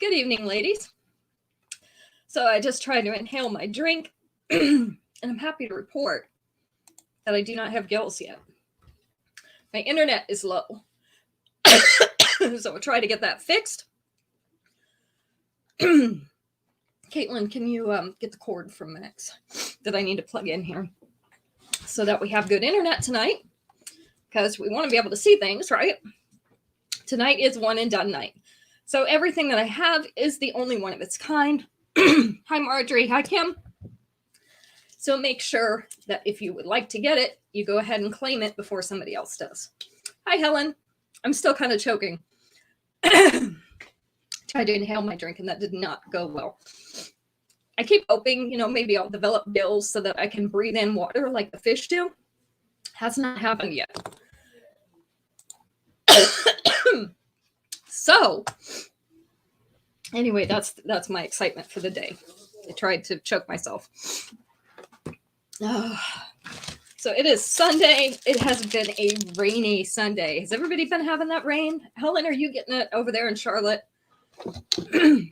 Good evening, ladies. So I just tried to inhale my drink, and I'm happy to report that I do not have gills yet. My internet is low, so I'll try to get that fixed. Caitlin, can you get the cord from Max that I need to plug in here so that we have good internet tonight? Because we want to be able to see things, right? Tonight is one and done night. So everything that I have is the only one of its kind. Hi, Marjorie. Hi, Kim. So make sure that if you would like to get it, you go ahead and claim it before somebody else does. Hi, Helen. I'm still kind of choking. Tried to inhale my drink and that did not go well. I keep hoping, maybe I'll develop gills so that I can breathe in water like the fish do. Has not happened yet. So, anyway, that's my excitement for the day. I tried to choke myself. So it is Sunday. It has been a rainy Sunday. Has everybody been having that rain? Helen, are you getting it over there in Charlotte? You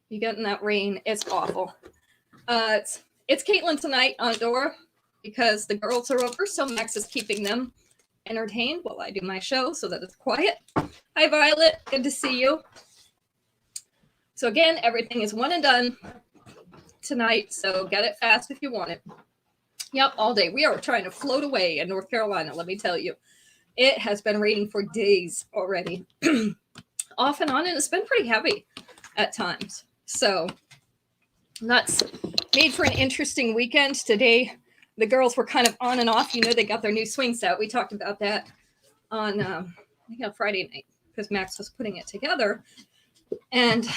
getting that rain? It's awful. It's Caitlin tonight on Dora because the girls are over, so Max is keeping them entertained while I do my show so that it's quiet. Hi, Violet. Good to see you. So again, everything is one and done tonight, so get it fast if you want it. Yep, all day. We are trying to float away in North Carolina, let me tell you. It has been raining for days already. Off and on, and it's been pretty heavy at times. So that's made for an interesting weekend. Today, the girls were kind of on and off. They got their new swing set. We talked about that on I think on Friday night because Max was putting it together. And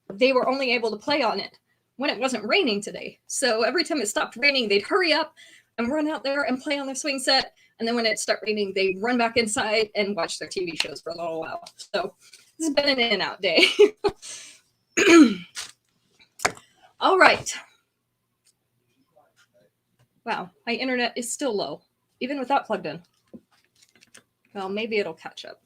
they were only able to play on it when it wasn't raining today. So every time it stopped raining, they'd hurry up and run out there and play on their swing set. And then when it started raining, they'd run back inside and watch their TV shows for a little while. So this has been an in and out day. All right. Wow, my internet is still low, even with that plugged in. Well, maybe it'll catch up.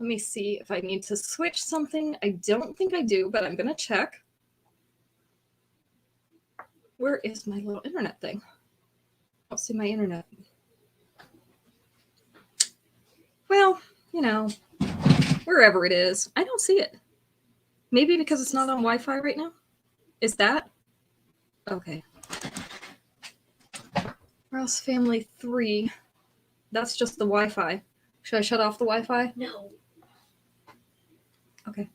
Let me see if I need to switch something. I don't think I do, but I'm going to check. Where is my little internet thing? I don't see my internet. Well, wherever it is, I don't see it. Maybe because it's not on Wi-Fi right now? Is that? Okay. Rouse Family 3. That's just the Wi-Fi. Should I shut off the Wi-Fi? No. Okay.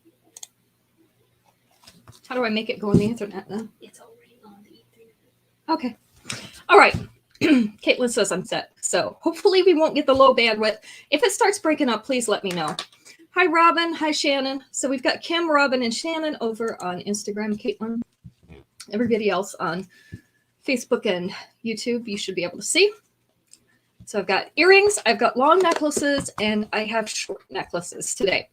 How do I make it go on the internet then? It's already on the internet. Okay. All right. Caitlin says I'm set. So hopefully we won't get the low bandwidth. If it starts breaking up, please let me know. Hi, Robin. Hi, Shannon. So we've got Kim, Robin, and Shannon over on Instagram. Caitlin. Everybody else on Facebook and YouTube, you should be able to see. So I've got earrings, I've got long necklaces, and I have short necklaces today.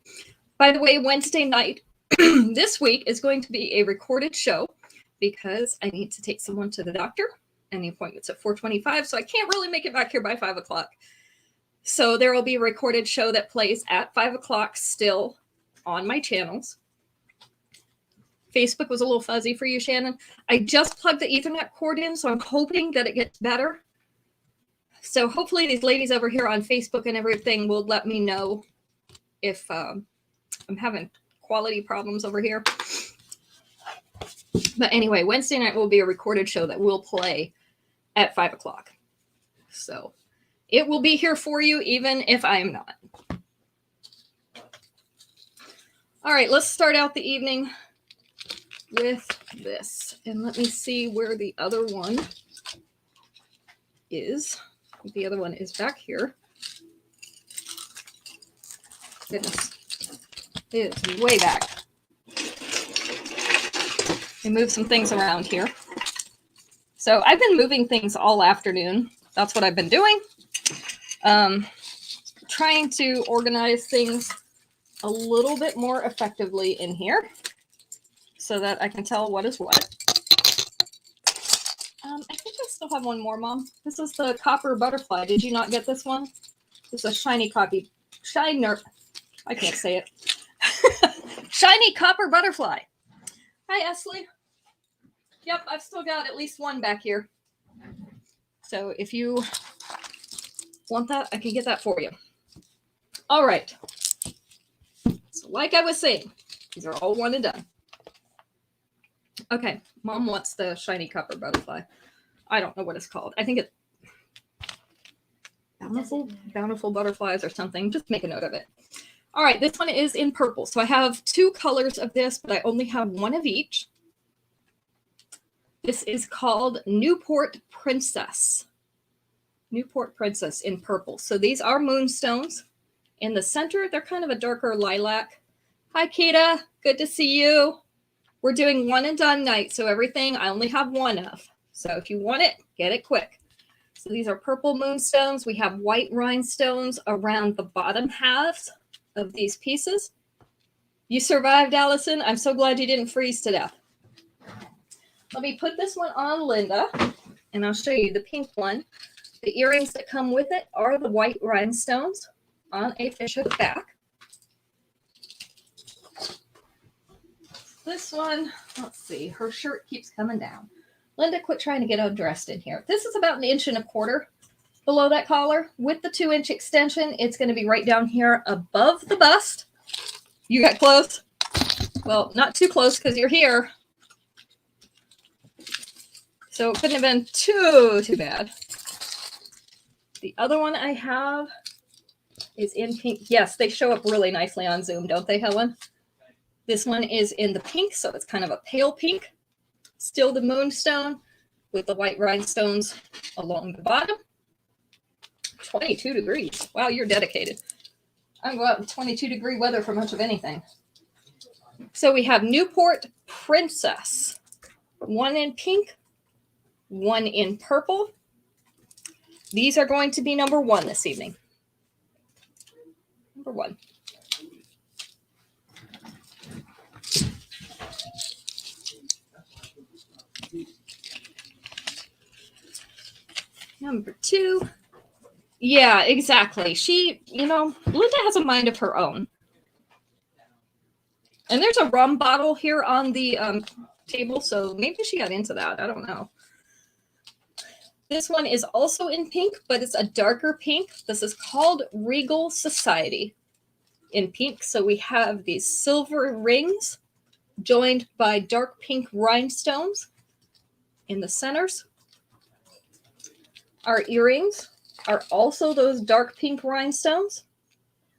By the way, Wednesday night this week is going to be a recorded show because I need to take someone to the doctor, and the appointment's at 4:25, so I can't really make it back here by 5 o'clock. So there will be a recorded show that plays at 5 o'clock still on my channels. Facebook was a little fuzzy for you, Shannon. I just plugged the Ethernet cord in, so I'm hoping that it gets better. So hopefully these ladies over here on Facebook and everything will let me know if I'm having quality problems over here. But anyway, Wednesday night will be a recorded show that will play at 5 o'clock. So it will be here for you, even if I am not. All right, let's start out the evening with this. And let me see where the other one is. The other one is back here. Goodness. It is way back. I moved some things around here. So I've been moving things all afternoon. That's what I've been doing. Trying to organize things a little bit more effectively in here so that I can tell what is what. I think I still have one more, Mom. This is the copper butterfly. Did you not get this one? This is a shiny copy. Shiner. I can't say it. Shiny copper butterfly. Hi, Esley. Yep, I've still got at least one back here. So if you want that, I can get that for you. All right. So like I was saying, these are all one and done. Okay, Mom wants the shiny copper butterfly. I don't know what it's called. I think it's bountiful butterflies or something. Just make a note of it. All right, this one is in purple. So I have 2 colors of this, but I only have 1 of each. This is called Newport Princess. Newport Princess in purple. So these are moonstones. In the center, they're kind of a darker lilac. Hi, Kita. Good to see you. We're doing one and done night, so everything I only have 1 of. So if you want it, get it quick. So these are purple moonstones. We have white rhinestones around the bottom halves of these pieces. You survived, Allison. I'm so glad you didn't freeze to death. Let me put this one on Linda, and I'll show you the pink one. The earrings that come with it are the white rhinestones on a fishhook back. This one, let's see, her shirt keeps coming down. Linda, quit trying to get undressed in here. This is about 1.25 inches below that collar. With the 2-inch extension, it's going to be right down here above the bust. You got close? Well, not too close because you're here. So it couldn't have been too bad. The other one I have is in pink. Yes, they show up really nicely on Zoom, don't they, Helen? This one is in the pink, so it's kind of a pale pink. Still the moonstone with the white rhinestones along the bottom. 22 degrees. Wow, you're dedicated. I can go out in 22-degree weather for much of anything. So we have Newport Princess. 1 in pink, 1 in purple. These are going to be number 1 this evening. Number 1. Number 2. Yeah, exactly. She, Linda has a mind of her own. And there's a rum bottle here on the table, so maybe she got into that. I don't know. This one is also in pink, but it's a darker pink. This is called Regal Society in pink. So we have these silver rings joined by dark pink rhinestones in the centers. Our earrings are also those dark pink rhinestones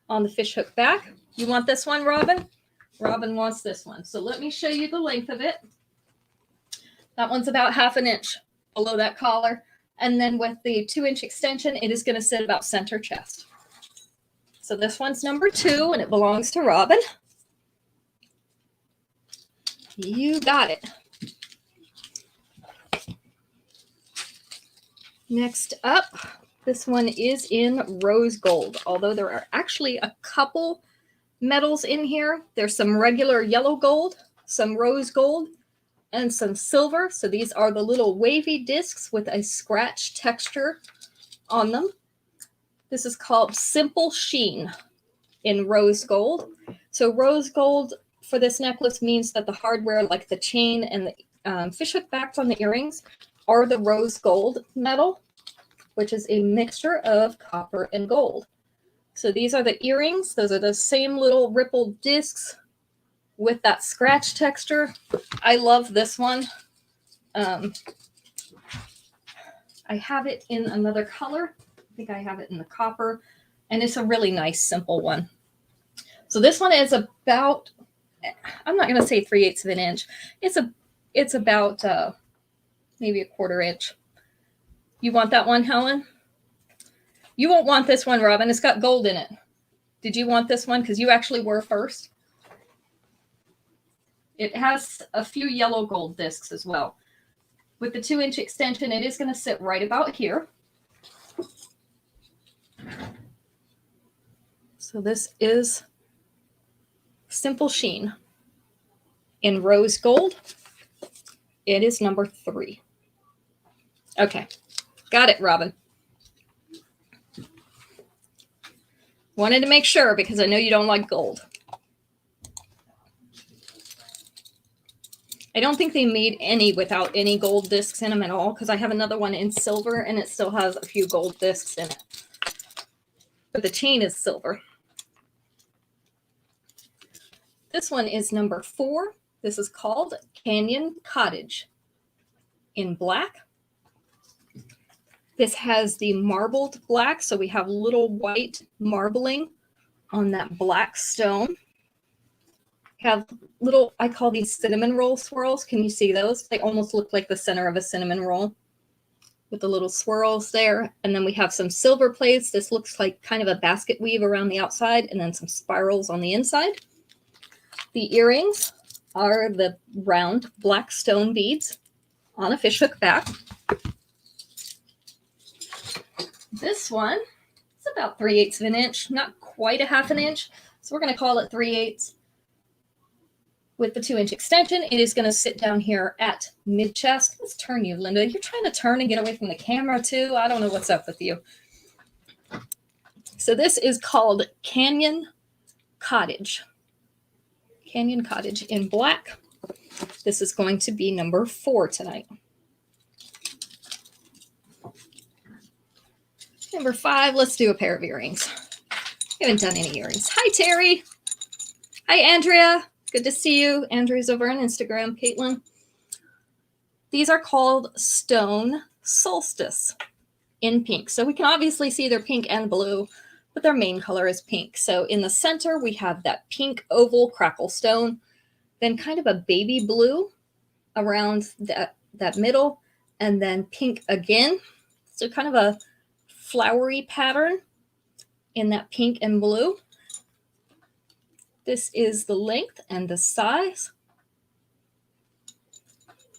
on the fishhook back. You want this one, Robin? Robin wants this one. So let me show you the length of it. That one's about 1/2 inch below that collar. And then with the 2-inch extension, it is going to sit about center chest. So this one's number 2, and it belongs to Robin. You got it. Next up, this one is in rose gold, although there are actually a couple metals in here. There's some regular yellow gold, some rose gold, and some silver. So these are the little wavy discs with a scratch texture on them. This is called Simple Sheen in rose gold. So rose gold for this necklace means that the hardware, like the chain and the fishhook backs on the earrings, are the rose gold metal, which is a mixture of copper and gold. So these are the earrings. Those are the same little rippled discs with that scratch texture. I love this one. I have it in another color. I think I have it in the copper, and it's a really nice, simple one. So this one is about, I'm not going to say 3/8 of an inch. It's about maybe 1/4 inch. You want that one, Helen? You won't want this one, Robin. It's got gold in it. Did you want this one? Because you actually were first. It has a few yellow gold discs as well. With the 2-inch extension, it is going to sit right about here. So this is Simple Sheen in rose gold. It is number 3. Okay. Got it, Robin. Wanted to make sure because I know you don't like gold. I don't think they made any without any gold discs in them at all, because I have another one in silver and it still has a few gold discs in it. But the chain is silver. This one is number 4. This is called Canyon Cottage in black. This has the marbled black, so we have little white marbling on that black stone. Have little, I call these cinnamon roll swirls. Can you see those? They almost look like the center of a cinnamon roll with the little swirls there. And then we have some silver plates. This looks like kind of a basket weave around the outside, and then some spirals on the inside. The earrings are the round black stone beads on a fishhook back. This one is about 3/8 of an inch, not quite a half an inch. So we're going to call it 3/8. With the 2-inch extension, it is going to sit down here at mid-chest. Let's turn you, Linda. You're trying to turn and get away from the camera too. I don't know what's up with you. So this is called Canyon Cottage. Canyon Cottage in black. This is going to be number 4 tonight. Number 5, let's do a pair of earrings. We haven't done any earrings. Hi, Terry. Hi, Andrea. Good to see you. Andrea's over on Instagram. Caitlin. These are called Stone Solstice in pink. So we can obviously see they're pink and blue, but their main color is pink. So in the center, we have that pink oval crackle stone, then kind of a baby blue around that middle, and then pink again. So kind of a flowery pattern in that pink and blue. This is the length and the size.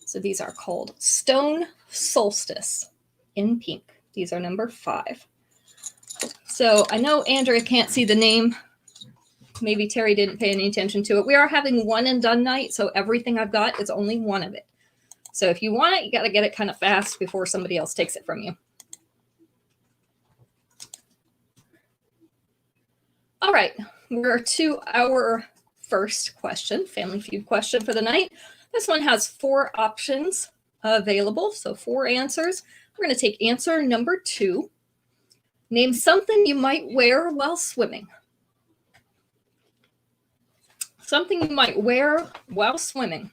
So these are called Stone Solstice in pink. These are number 5. So I know Andrea can't see the name. Maybe Terry didn't pay any attention to it. We are having one and done night, so everything I've got is only one of it. So if you want it, you got to get it kind of fast before somebody else takes it from you. All right, we're to our first question, Family Feud question for the night. This one has 4 options available, so 4 answers. We're going to take answer number 2. Name something you might wear while swimming. Something you might wear while swimming.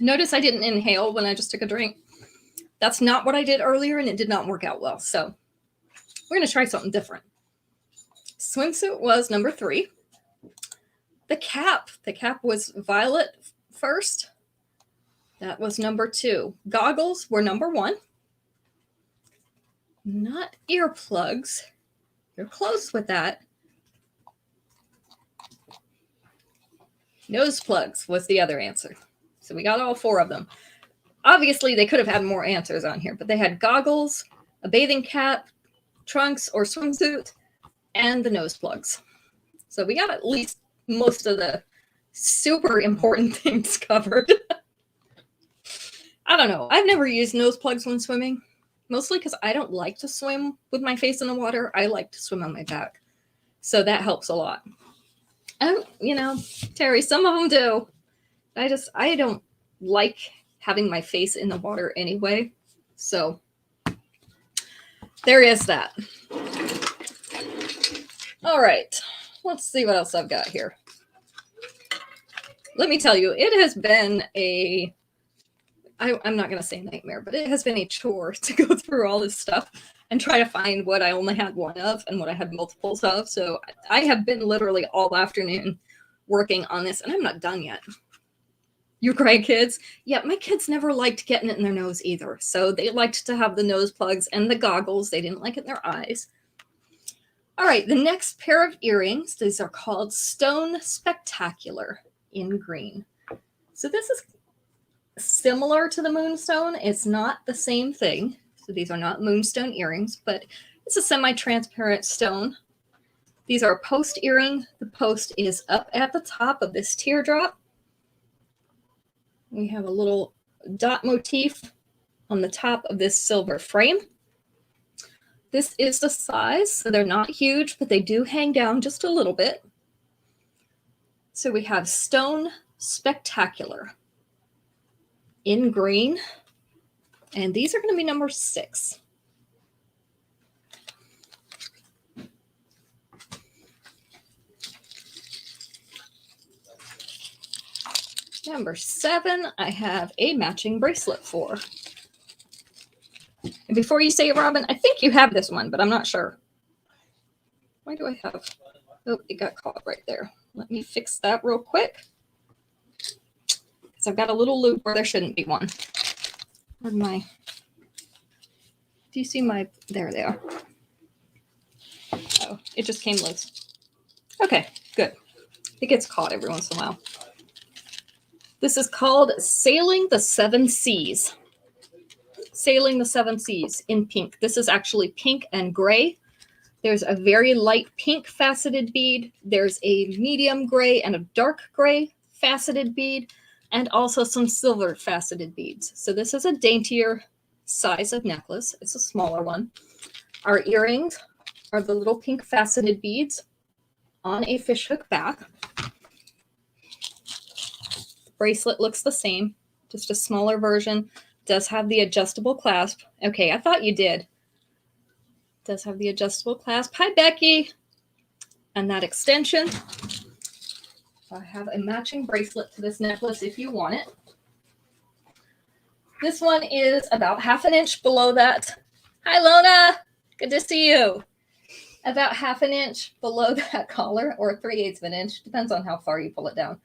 Notice I didn't inhale when I just took a drink. That's not what I did earlier, and it did not work out well. So we're going to try something different. Swimsuit was number 3. The cap was violet first. That was number 2. Goggles were number 1. Not earplugs. You're close with that. Nose plugs was the other answer. So we got all 4 of them. Obviously, they could have had more answers on here, but they had goggles, a bathing cap, trunks or swimsuit, and the nose plugs. So we got at least most of the super important things covered. I don't know. I've never used nose plugs when swimming, mostly because I don't like to swim with my face in the water. I like to swim on my back. So that helps a lot. Oh, you know, Terry, some of them do. I don't like having my face in the water anyway. So there is that. All right, let's see what else I've got here. Let me tell you, it has been I'm not going to say nightmare, but it has been a chore to go through all this stuff and try to find what I only had one of and what I had multiples of. So I have been literally all afternoon working on this, and I'm not done yet. You grandkids? Yeah, my kids never liked getting it in their nose either. So they liked to have the nose plugs and the goggles. They didn't like it in their eyes. All right, the next pair of earrings, these are called Stone Spectacular in green. So this is similar to the moonstone. It's not the same thing. So these are not moonstone earrings, but it's a semi-transparent stone. These are a post earring. The post is up at the top of this teardrop. We have a little dot motif on the top of this silver frame. This is the size, so they're not huge, but they do hang down just a little bit. So we have Stone Spectacular. in green. And these are going to be number 6. Number 7, I have a matching bracelet for. And before you say it, Robin, I think you have this one, but I'm not sure. Why do I have? Oh, it got caught right there. Let me fix that real quick. Because I've got a little loop where there shouldn't be one. Where'd my... Do you see my... There they are. Oh, it just came loose. Okay, good. It gets caught every once in a while. This is called Sailing the Seven Seas. Sailing the Seven Seas in pink. This is actually pink and gray. There's a very light pink faceted bead. There's a medium gray and a dark gray faceted bead, and also some silver faceted beads. So this is a daintier size of necklace. It's a smaller one. Our earrings are the little pink faceted beads on a fishhook back. Bracelet looks the same, just a smaller version. Does have the adjustable clasp. Okay, I thought you did. Does have the adjustable clasp. Hi, Becky. And that extension. I have a matching bracelet to this necklace if you want it. This one is about 1/2 inch below that. Hi, Lona. Good to see you. About 1/2 inch below that collar, or 3/8 of an inch. Depends on how far you pull it down.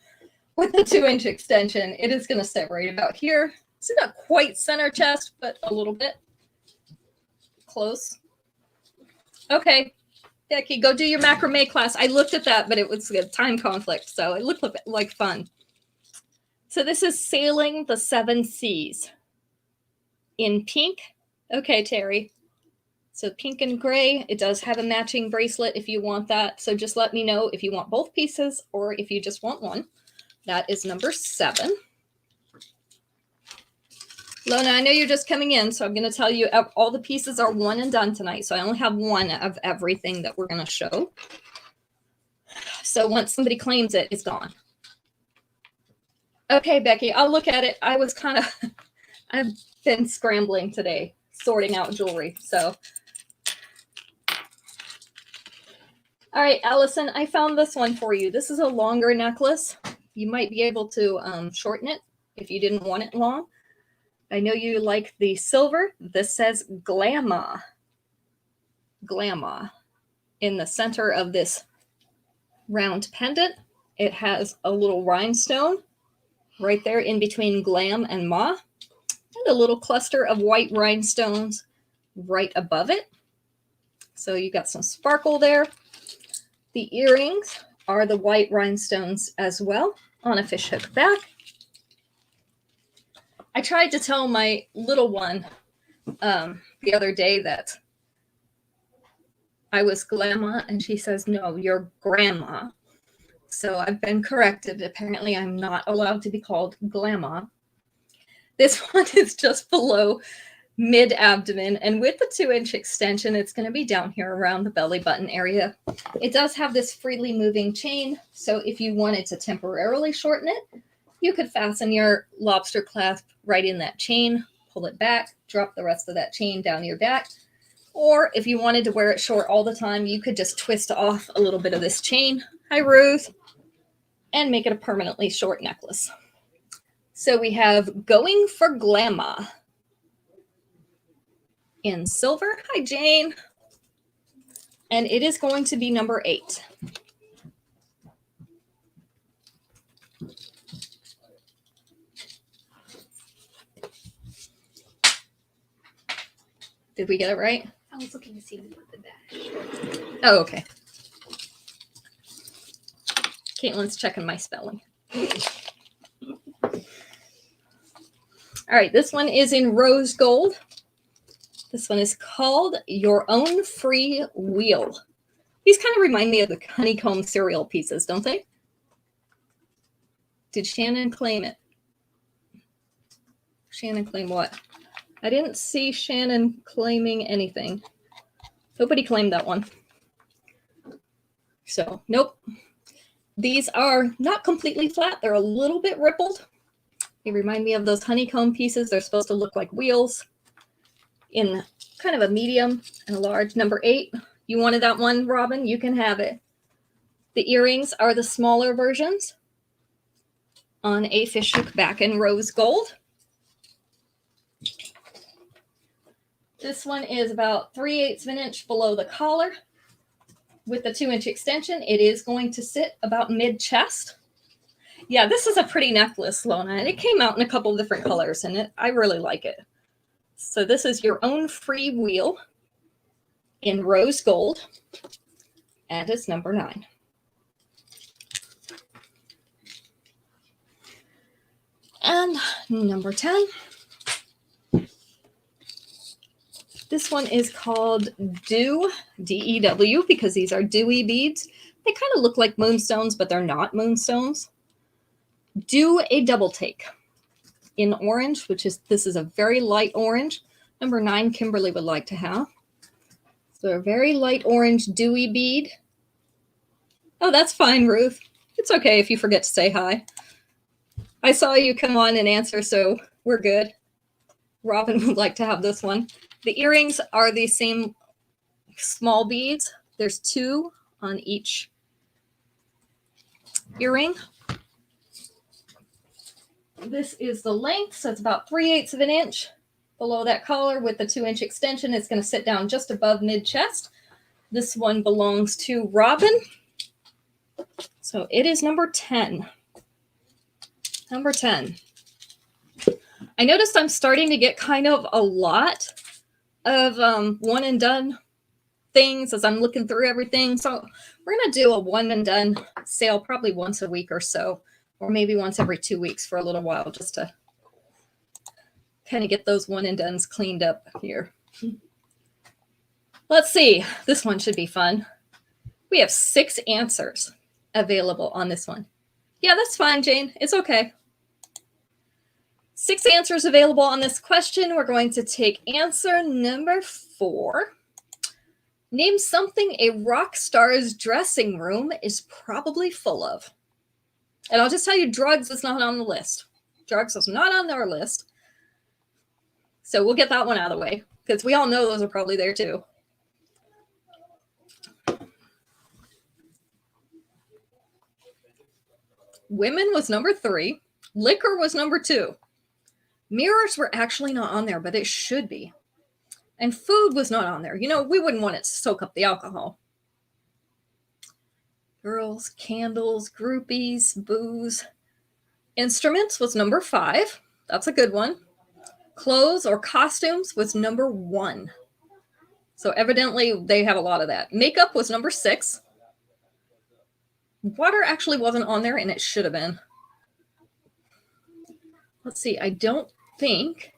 With the 2-inch extension, it is going to sit right about here. It's not quite center chest, but a little bit. Close. Okay, Becky, go do your macrame class. I looked at that, but it was a time conflict, so it looked like fun. So this is Sailing the Seven Seas in pink. Okay, Terry. So pink and gray. It does have a matching bracelet if you want that. So just let me know if you want both pieces or if you just want one. That is number 7. Lona, I know you're just coming in, so I'm going to tell you all the pieces are one and done tonight. So I only have one of everything that we're going to show. So once somebody claims it, it's gone. Okay, Becky, I'll look at it. I've been scrambling today, sorting out jewelry. So, all right, Allison, I found this one for you. This is a longer necklace. You might be able to shorten it if you didn't want it long. I know you like the silver. This says Glamour. Glamour. In the center of this round pendant, it has a little rhinestone right there in between glam and ma, and a little cluster of white rhinestones right above it. So you got some sparkle there. The earrings are the white rhinestones as well on a fishhook back. I tried to tell my little one the other day that I was Glamour, and she says, no, you're grandma. So I've been corrected. Apparently I'm not allowed to be called Glamour. This one is just below mid-abdomen, and with the 2-inch extension, it's going to be down here around the belly button area. It does have this freely moving chain, so if you wanted to temporarily shorten it, you could fasten your lobster clasp right in that chain, pull it back, drop the rest of that chain down your back. Or if you wanted to wear it short all the time, you could just twist off a little bit of this chain. Hi, Ruth. And make it a permanently short necklace. So we have Going for Glamour in silver. Hi, Jane. And it is going to be number 8. Did we get it right? I was looking to see if the dash. Oh, okay. Caitlin's checking my spelling. All right, this one is in rose gold. This one is called Your Own Free Wheel. These kind of remind me of the honeycomb cereal pieces, don't they? Did Shannon claim it? Shannon claim what? I didn't see Shannon claiming anything. Nobody claimed that one. So, nope. These are not completely flat. They're a little bit rippled. They remind me of those honeycomb pieces. They're supposed to look like wheels in kind of a medium and a large. Number 8, you wanted that one, Robin? You can have it. The earrings are the smaller versions on a fish hook back in rose gold. This one is about 3/8 of an inch below the collar. With the 2-inch extension, it is going to sit about mid-chest. Yeah, this is a pretty necklace, Lona, and it came out in a couple of different colors, and I really like it. So this is your own free wheel in rose gold, and it's number 9. And number 10. This one is called Dew, D-E-W, because these are dewy beads. They kind of look like moonstones, but they're not moonstones. Do a double take in orange, this is a very light orange. Number 9, Kimberly would like to have. So a very light orange dewy bead. Oh, that's fine, Ruth. It's okay if you forget to say hi. I saw you come on and answer, so we're good. Robin would like to have this one. The earrings are the same small beads. There's 2 on each earring. This is the length, so it's about 3/8 of an inch below that collar. With the 2-inch extension, it's going to sit down just above mid-chest. This one belongs to Robin. So it is number 10. Number 10. I noticed I'm starting to get kind of a lot of one and done things as I'm looking through everything. So we're going to do a one and done sale probably once a week or so, or maybe once every 2 weeks for a little while, just to kind of get those one and dones cleaned up here. Let's see. This one should be fun. We have 6 answers available on this one. Yeah, that's fine, Jane. It's okay. 6 answers available on this question. We're going to take answer number 4. Name something a rock star's dressing room is probably full of. And I'll just tell you, drugs is not on the list. Drugs is not on our list. So we'll get that one out of the way, because we all know those are probably there too. Women was number 3. Liquor was number 2. Mirrors were actually not on there, but it should be. And food was not on there. You know, we wouldn't want it to soak up the alcohol. Girls, candles, groupies, booze. Instruments was number 5. That's a good one. Clothes or costumes was number 1. So evidently they have a lot of that. Makeup was number 6. Water actually wasn't on there, and it should have been. Let's see. I don't think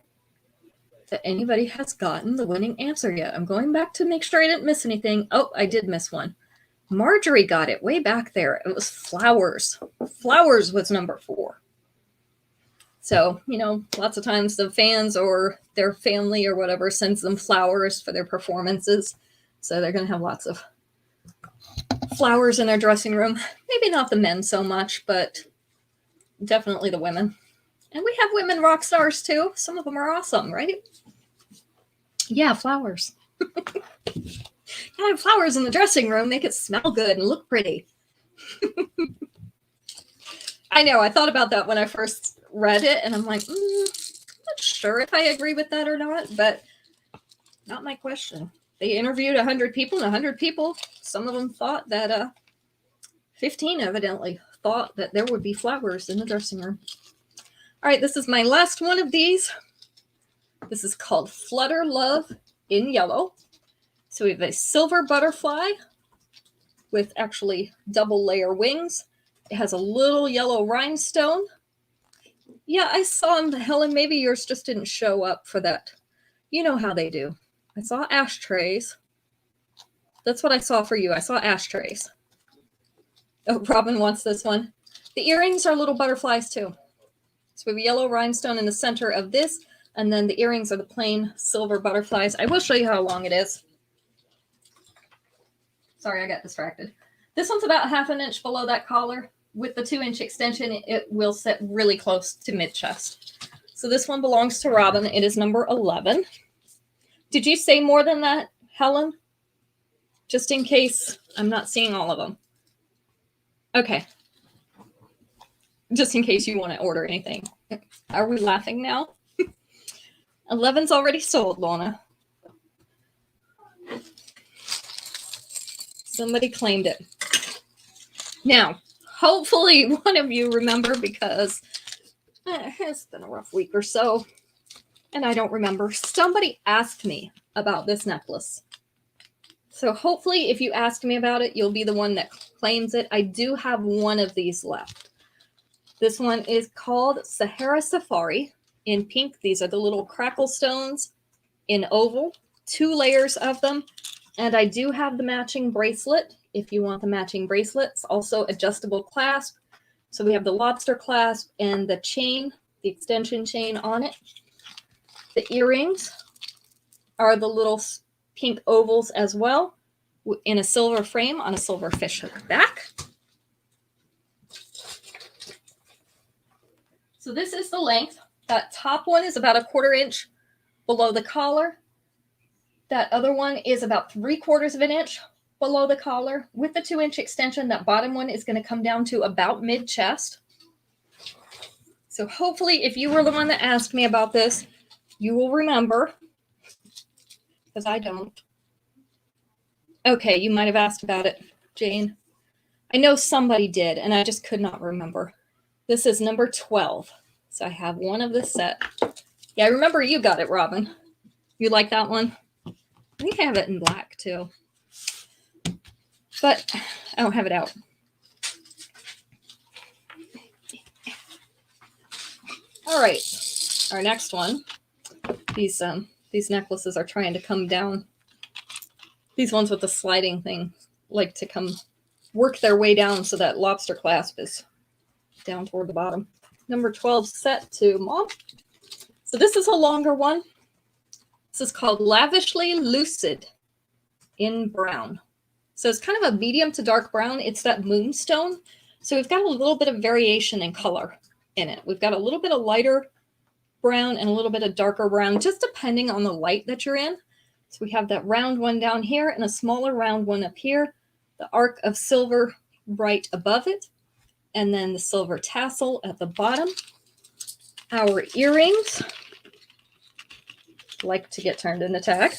that anybody has gotten the winning answer yet. I'm going back to make sure I didn't miss anything. Oh, I did miss one. Marjorie got it way back there. It was flowers. Flowers was number 4. So, you know, lots of times the fans or their family or whatever sends them flowers for their performances. So they're going to have lots of flowers in their dressing room. Maybe not the men so much, but definitely the women. And we have women rock stars too. Some of them are awesome, right? Yeah, flowers. Have flowers in the dressing room, make it smell good and look pretty. I know, I thought about that when I first read it, and I'm like, I'm not sure if I agree with that or not, but not my question. They interviewed 100 people, and 100 people, some of them thought that 15 evidently thought that there would be flowers in the dressing room. All right, this is my last one of these. This is called Flutter Love in yellow. So we have a silver butterfly with actually double layer wings. It has a little yellow rhinestone. Yeah, I saw them, Helen. Maybe yours just didn't show up for that. You know how they do. I saw ashtrays. That's what I saw for you. I saw ashtrays. Oh, Robin wants this one. The earrings are little butterflies too. So we have a yellow rhinestone in the center of this, and then the earrings are the plain silver butterflies. I will show you how long it is. Sorry, I got distracted. This one's about 1/2 inch below that collar. with the 2-inch extension, it will sit really close to mid-chest. So this one belongs to Robin. It is number 11. Did you say more than that, Helen? Just in case I'm not seeing all of them. Okay. Just in case you want to order anything. Are we laughing now? 11's already sold, Lorna. Somebody claimed it. Now, hopefully one of you remember, because it's been a rough week or so, and I don't remember. Somebody asked me about this necklace. So hopefully if you ask me about it, you'll be the one that claims it. I do have one of these left. This one is called Sahara Safari in pink. These are the little crackle stones in oval, 2 layers of them. And I do have the matching bracelet if you want the matching bracelet. It's also adjustable clasp. So we have the lobster clasp and the chain, the extension chain on it. The earrings are the little pink ovals as well in a silver frame on a silver fishhook back. So this is the length. That top one is about 1/4 inch below the collar. That other one is about 3/4 of an inch below the collar. With the 2-inch extension, that bottom one is going to come down to about mid-chest. So hopefully, if you were the one that asked me about this, you will remember, because I don't. Okay, you might have asked about it, Jane. I know somebody did, and I just could not remember. This is number 12. So I have one of this set. Yeah, I remember you got it, Robin. You like that one? I think I have it in black too. But I don't have it out. All right, our next one. These necklaces are trying to come down. These ones with the sliding thing like to come work their way down so that lobster clasp is down toward the bottom. Number 12 set to Mom. So this is a longer one. This is called Lavishly Lucid in brown. So it's kind of a medium to dark brown. It's that moonstone. So we've got a little bit of variation in color in it. We've got a little bit of lighter brown and a little bit of darker brown, just depending on the light that you're in. So we have that round one down here and a smaller round one up here. The arc of silver right above it. And then the silver tassel at the bottom. Our earrings, like to get turned into tag,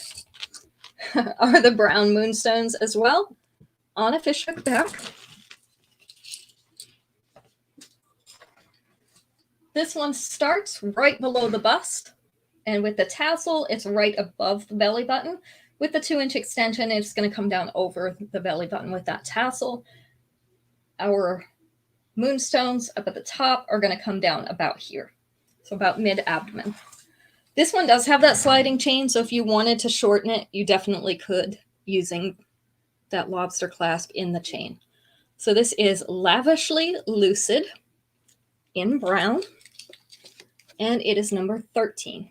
are the brown moonstones as well on a fishhook back. This one starts right below the bust, and with the tassel, it's right above the belly button. With the 2-inch extension, it's going to come down over the belly button with that tassel. Our moonstones up at the top are going to come down about here, so about mid-abdomen. This one does have that sliding chain, so if you wanted to shorten it, you definitely could using that lobster clasp in the chain. So this is Lavishly Lucid in brown, and it is number 13.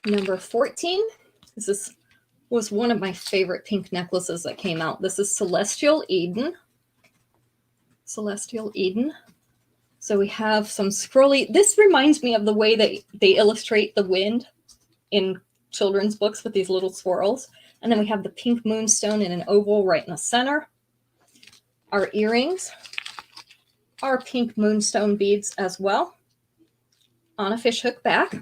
Number 14. This was one of my favorite pink necklaces that came out. This is Celestial Eden. Celestial Eden. So we have some scrolly. This reminds me of the way that they illustrate the wind in children's books with these little swirls. And then we have the pink moonstone in an oval right in the center. Our earrings are pink moonstone beads as well on a fishhook back.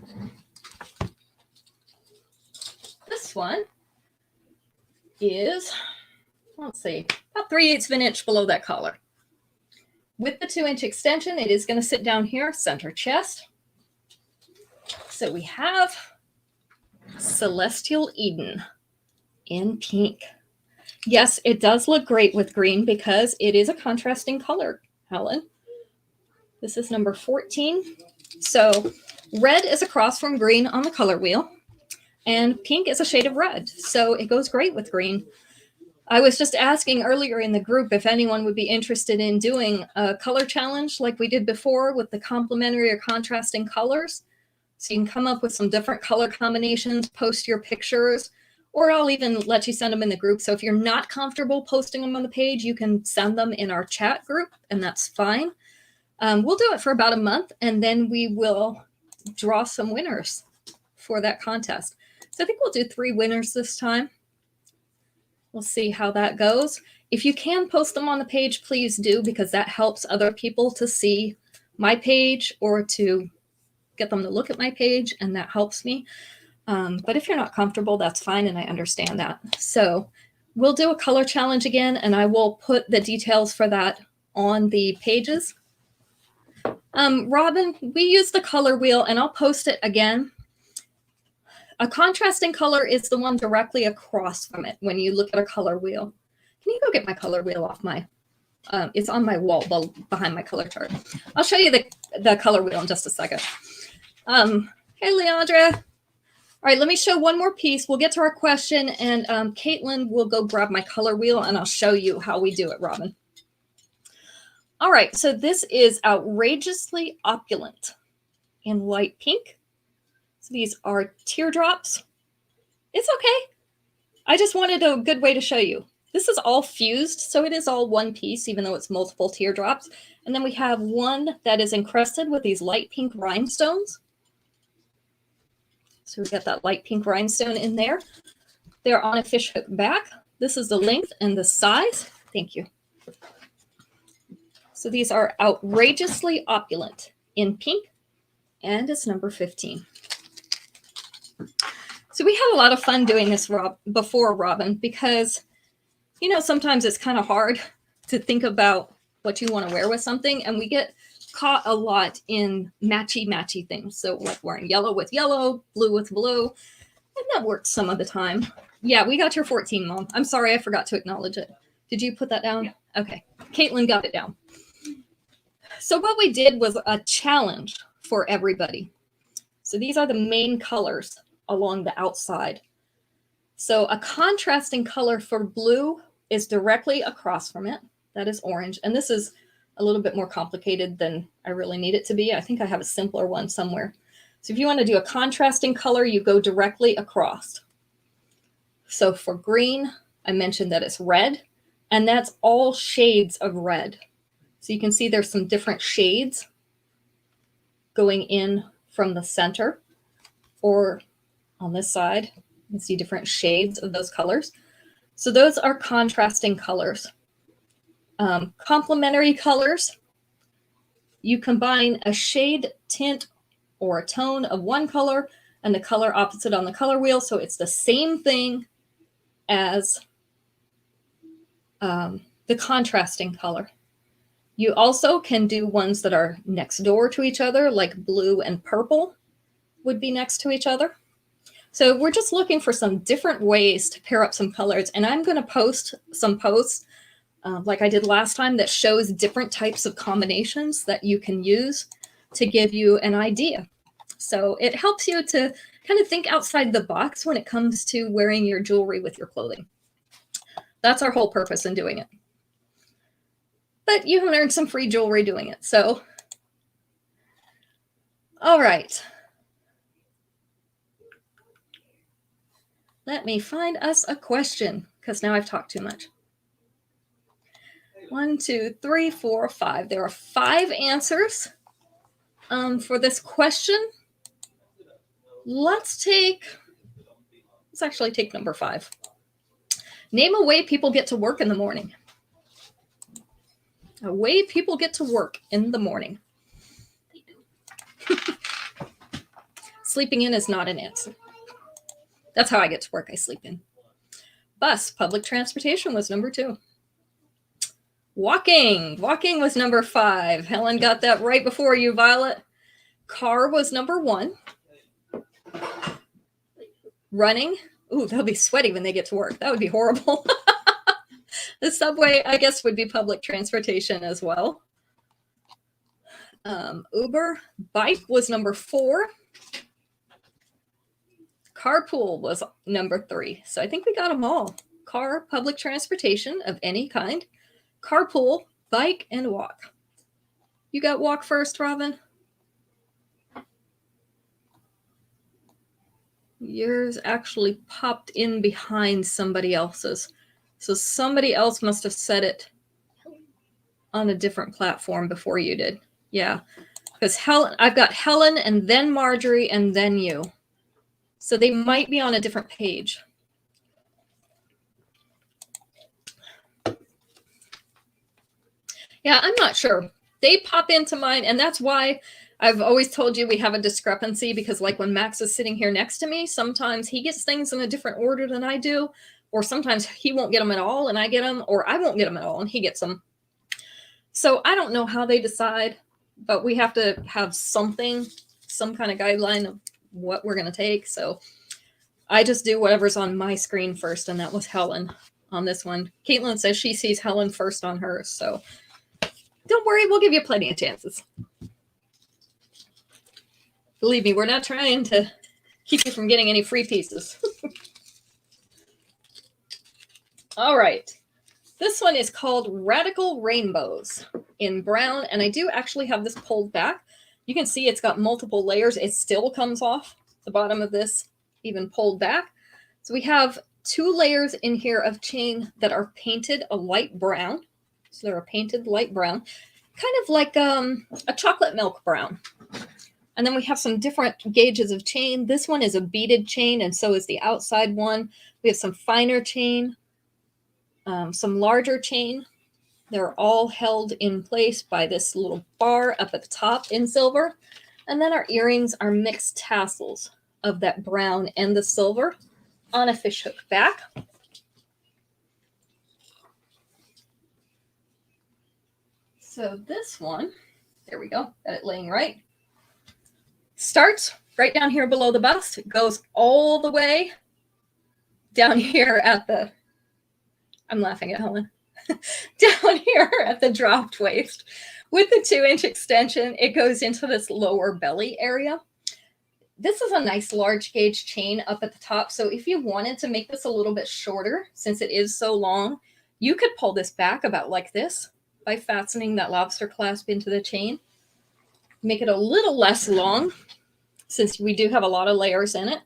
This one is, let's see, about 3/8 of an inch below that collar. With the 2-inch extension, it is going to sit down here, center chest. So we have Celestial Eden in pink. Yes, it does look great with green because it is a contrasting color, Helen. This is number 14. So red is across from green on the color wheel, and pink is a shade of red. So it goes great with green. I was just asking earlier in the group if anyone would be interested in doing a color challenge like we did before with the complementary or contrasting colors. So you can come up with some different color combinations, post your pictures, or I'll even let you send them in the group. So if you're not comfortable posting them on the page, you can send them in our chat group, and that's fine. We'll do it for about a month, and then we will draw some winners for that contest. So I think we'll do 3 winners this time. We'll see how that goes. If you can post them on the page, please do, because that helps other people to see my page or to get them to look at my page, and that helps me. But if you're not comfortable, that's fine, and I understand that. So we'll do a color challenge again, and I will put the details for that on the pages. Robin, we use the color wheel, and I'll post it again. A contrasting color is the one directly across from it when you look at a color wheel. Can you go get my color wheel off my, it's on my wall behind my color chart. I'll show you the color wheel in just a second. Hey, Leandra. All right, let me show one more piece. We'll get to our question, and Caitlin will go grab my color wheel, and I'll show you how we do it, Robin. All right, so this is Outrageously Opulent in light pink. So these are teardrops. It's okay. I just wanted a good way to show you. This is all fused, so it is all one piece, even though it's multiple teardrops. And then we have one that is encrusted with these light pink rhinestones. So we got that light pink rhinestone in there. They're on a fishhook back. This is the length and the size. Thank you. So these are Outrageously Opulent in pink, and it's number 15. So we had a lot of fun doing this before, Robin, because, you know, sometimes it's kind of hard to think about what you want to wear with something, and we get caught a lot in matchy things. So like wearing yellow with yellow, blue with blue, and that works some of the time. Yeah, we got your 14, Mom. I'm sorry, I forgot to acknowledge it. Did you put that down? Yeah. Okay, Caitlin got it down. So what we did was a challenge for everybody. So these are the main colors along the outside. So a contrasting color for blue is directly across from it. That is orange. And this is a little bit more complicated than I really need it to be. I think I have a simpler one somewhere. So if you want to do a contrasting color, you go directly across. So for green, I mentioned that it's red, and that's all shades of red. So you can see there's some different shades going in from the center, or on this side, you can see different shades of those colors. So those are contrasting colors. Complementary colors, you combine a shade, tint, or a tone of one color and the color opposite on the color wheel. So it's the same thing as the contrasting color. You also can do ones that are next door to each other, like blue and purple would be next to each other. So we're just looking for some different ways to pair up some colors. And I'm going to post some posts like I did last time that shows different types of combinations that you can use to give you an idea. So it helps you to kind of think outside the box when it comes to wearing your jewelry with your clothing. That's our whole purpose in doing it. But you can earn some free jewelry doing it. So, all right. Let me find us a question, because now I've talked too much. 1, 2, 3, 4, 5. There are 5 answers for this question. Let's actually take number 5. Name a way people get to work in the morning. A way people get to work in the morning. Sleeping in is not an answer. That's how I get to work. I sleep in. Bus, public transportation was number 2. Walking was number 5. Helen got that right before you, Violet. Car was number 1. Running. Ooh, they'll be sweaty when they get to work. That would be horrible. The subway, I guess, would be public transportation as well. Uber. Bike was number 4. Carpool was number 3. So I think we got them all. Car, public transportation of any kind. Carpool, bike, and walk. You got walk first, Robin? Yours actually popped in behind somebody else's. So somebody else must have set it on a different platform before you did. Yeah. Because I've got Helen and then Marjorie and then you. So they might be on a different page. Yeah, I'm not sure. They pop into mine, and that's why I've always told you we have a discrepancy, because like when Max is sitting here next to me, sometimes he gets things in a different order than I do, or sometimes he won't get them at all and I get them, or I won't get them at all and he gets them. So I don't know how they decide, but we have to have something, some kind of guideline of what we're going to take. So I just do whatever's on my screen first, and that was Helen on this one. Caitlin says she sees Helen first on hers, so don't worry, we'll give you plenty of chances. Believe me, we're not trying to keep you from getting any free pieces. All right. This one is called Radical Rainbows in brown, and I do actually have this pulled back. You can see it's got multiple layers. It still comes off the bottom of this, even pulled back. So we have 2 layers in here of chain that are painted a light brown. So they're a painted light brown, kind of like a chocolate milk brown. And then we have some different gauges of chain. This one is a beaded chain, and so is the outside one. We have some finer chain, some larger chain. They're all held in place by this little bar up at the top in silver. And then our earrings are mixed tassels of that brown and the silver on a fishhook back. So this one, there we go, got it laying right. Starts right down here below the bust. It goes all the way down here at the, I'm laughing at Helen, down here at the dropped waist. With the 2-inch extension, it goes into this lower belly area. This is a nice large gauge chain up at the top. So if you wanted to make this a little bit shorter, since it is so long, you could pull this back about like this by fastening that lobster clasp into the chain. Make it a little less long, since we do have a lot of layers in it.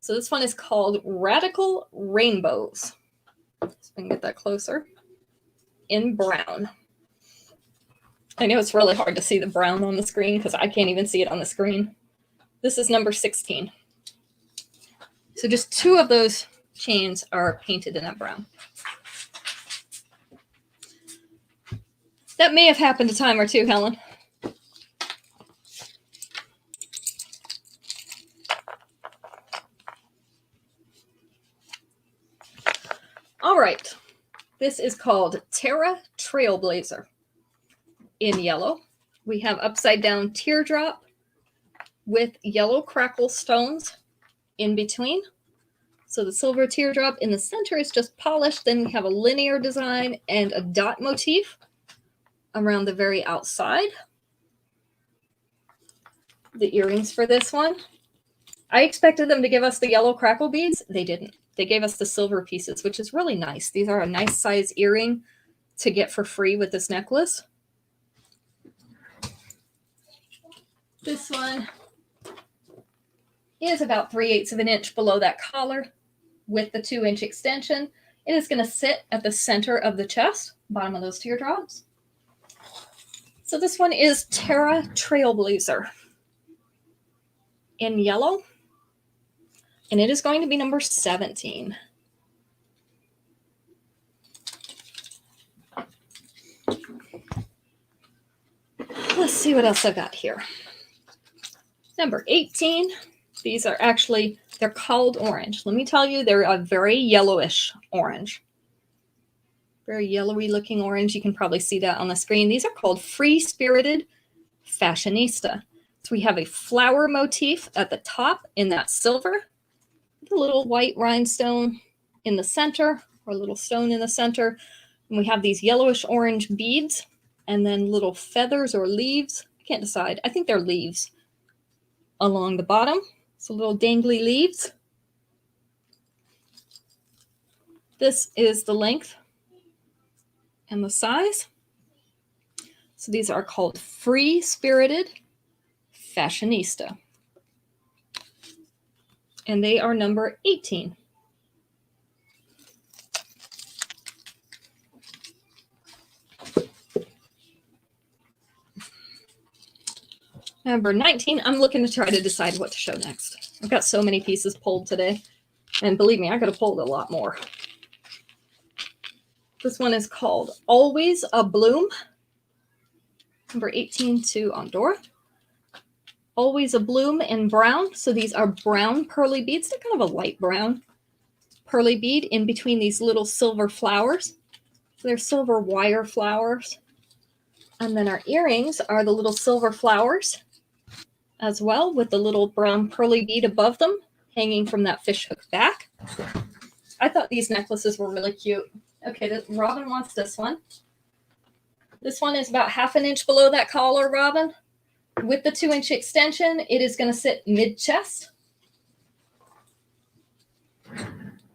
So this one is called Radical Rainbows. So we can get that closer. In brown. I know it's really hard to see the brown on the screen because I can't even see it on the screen. This is number 16. So just 2 of those chains are painted in that brown. That may have happened a time or two, Helen. All right. This is called Terra Trailblazer in yellow. We have upside down teardrop with yellow crackle stones in between. So the silver teardrop in the center is just polished. Then we have a linear design and a dot motif around the very outside. The earrings for this one, I expected them to give us the yellow crackle beads. They didn't. They gave us the silver pieces, which is really nice. These are a nice size earring to get for free with this necklace. This one is about 3/8 of an inch below that collar with the 2-inch extension. It is going to sit at the center of the chest, bottom of those teardrops. So this one is Terra Trailblazer in yellow, and it is going to be number 17. Let's see what else I got here. Number 18. These are actually, they're called orange. Let me tell you, they're a very yellowish orange. Very yellowy looking orange. You can probably see that on the screen. These are called Free Spirited Fashionista. So we have a flower motif at the top in that silver, the little white rhinestone in the center, or a little stone in the center. And we have these yellowish orange beads, and then little feathers or leaves. I can't decide. I think they're leaves along the bottom. So little dangly leaves. This is the length and the size. So these are called Free Spirited Fashionista. and they are number 18. Number 19, I'm looking to try to decide what to show next. I've got so many pieces pulled today. And believe me, I could have pulled a lot more. This one is called Always a Bloom. Number 18 to Andorra. Always a Bloom in brown. So these are brown pearly beads. They're kind of a light brown pearly bead in between these little silver flowers. So they're silver wire flowers. And then our earrings are the little silver flowers as well, with the little brown pearly bead above them hanging from that fishhook back. I thought these necklaces were really cute. Okay, Robin wants this one. This one is about 1/2 inch below that collar, Robin. With the 2-inch extension, it is going to sit mid-chest.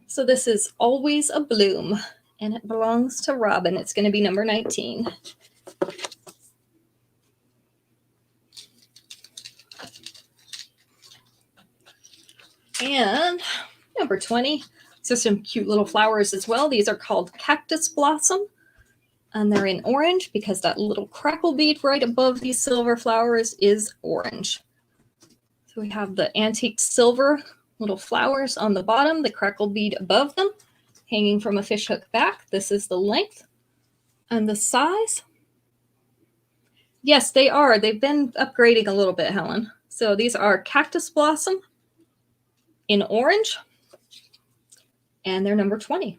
So this is Always a Bloom, and it belongs to Robin. It's going to be number 19. And number 20, these are some cute little flowers as well. These are called Cactus Blossom, and they're in orange because that little crackle bead right above these silver flowers is orange. So we have the antique silver little flowers on the bottom, the crackle bead above them, hanging from a fishhook back. This is the length and the size. Yes, they are. They've been upgrading a little bit, Helen. So these are Cactus Blossom in orange, and they're number 20.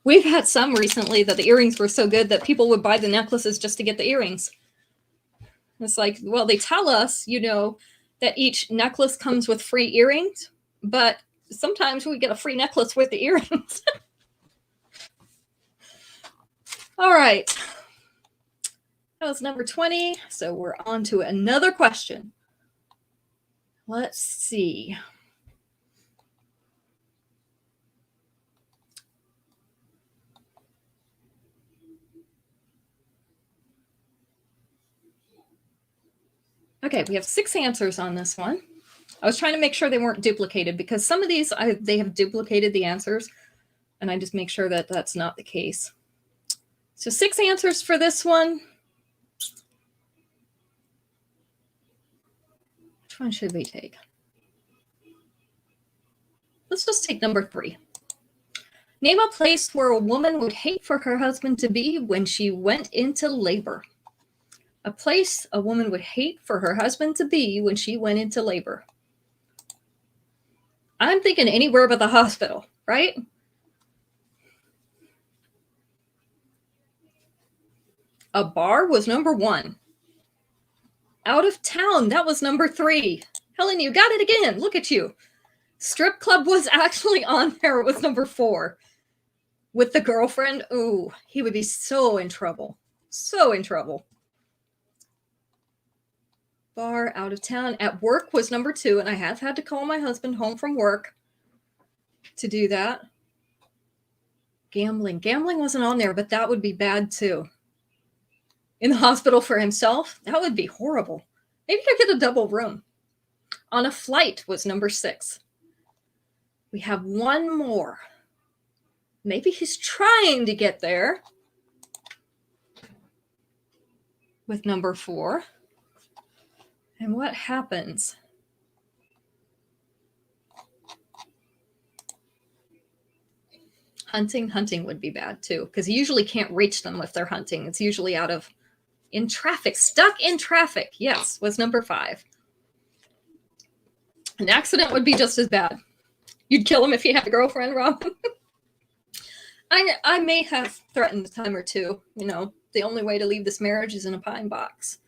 We've had some recently that the earrings were so good that people would buy the necklaces just to get the earrings. It's like, well, they tell us, you know, that each necklace comes with free earrings, but sometimes we get a free necklace with the earrings. All right. That was number 20. So we're on to another question. Let's see. Okay, we have 6 answers on this one. I was trying to make sure they weren't duplicated because some of these, they have duplicated the answers, and I just make sure that that's not the case. So 6 answers for this one. Which one should we take? Let's just take number 3. Name a place where a woman would hate for her husband to be when she went into labor. A place a woman would hate for her husband to be when she went into labor. I'm thinking anywhere but the hospital, right? A bar was number 1. Out of town, that was number 3. Helen, you got it again. Look at you. Strip club was actually on there. It was number 4. With the girlfriend, ooh, he would be so in trouble. So in trouble. Bar, out of town. At work was number 2, and I have had to call my husband home from work to do that. Gambling. Gambling wasn't on there, but that would be bad too. In the hospital for himself, that would be horrible. Maybe I get a double room. On a flight was number 6. We have one more. Maybe he's trying to get there with number 4. And what happens? Hunting. Hunting would be bad too, because you usually can't reach them if they're hunting. It's usually out of, in traffic, stuck in traffic. Yes, was number 5. An accident would be just as bad. You'd kill him if he had a girlfriend, Rob. I may have threatened a time or two. You know, the only way to leave this marriage is in a pine box.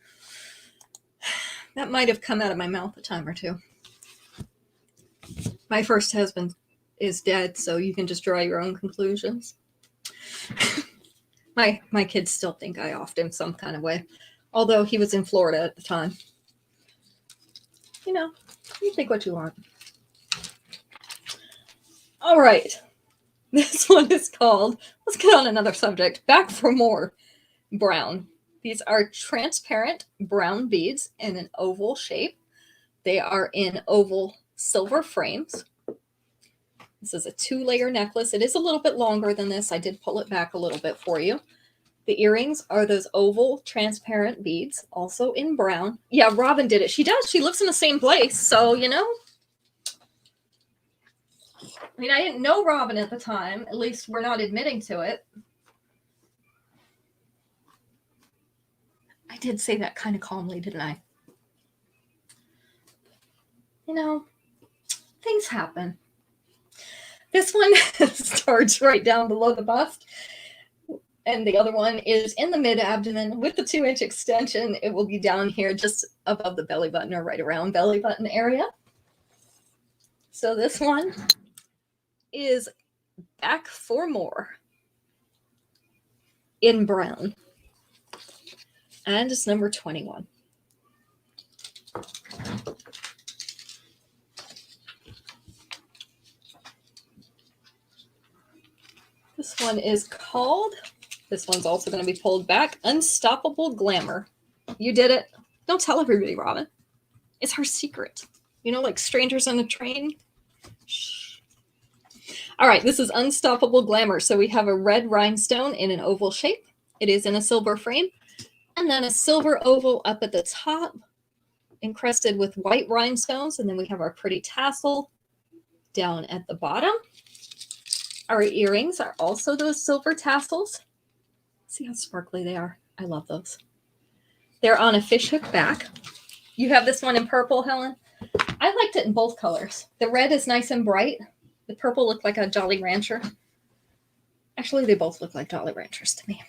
That might have come out of my mouth a time or two. My first husband is dead, so you can just draw your own conclusions. My kids still think I offed him some kind of way, although he was in Florida at the time. You know, you think what you want. All right. This one is called, let's get on another subject, Back for More Brown. These are transparent brown beads in an oval shape. They are in oval silver frames. This is a 2-layer necklace. It is a little bit longer than this. I did pull it back a little bit for you. The earrings are those oval transparent beads, also in brown. Yeah, Robin did it. She does. She lives in the same place. So, you know, I mean, I didn't know Robin at the time. At least we're not admitting to it. I did say that kind of calmly, didn't I? You know, things happen. This one starts right down below the bust. And the other one is in the mid-abdomen with the 2-inch extension. It will be down here just above the belly button or right around belly button area. So this one is back for more in brown. And it's number 21. This one is called, this one's also going to be pulled back, Unstoppable Glamour. You did it. Don't tell everybody, Robin. It's her secret. You know, like strangers on a train. Shh. All right, this is Unstoppable Glamour. So we have a red rhinestone in an oval shape. It is in a silver frame. And then a silver oval up at the top, encrusted with white rhinestones. And then we have our pretty tassel down at the bottom. Our earrings are also those silver tassels. See how sparkly they are? I love those. They're on a fishhook back. You have this one in purple, Helen. I liked it in both colors. The red is nice and bright. The purple looked like a Jolly Rancher. Actually, they both look like Jolly Ranchers to me.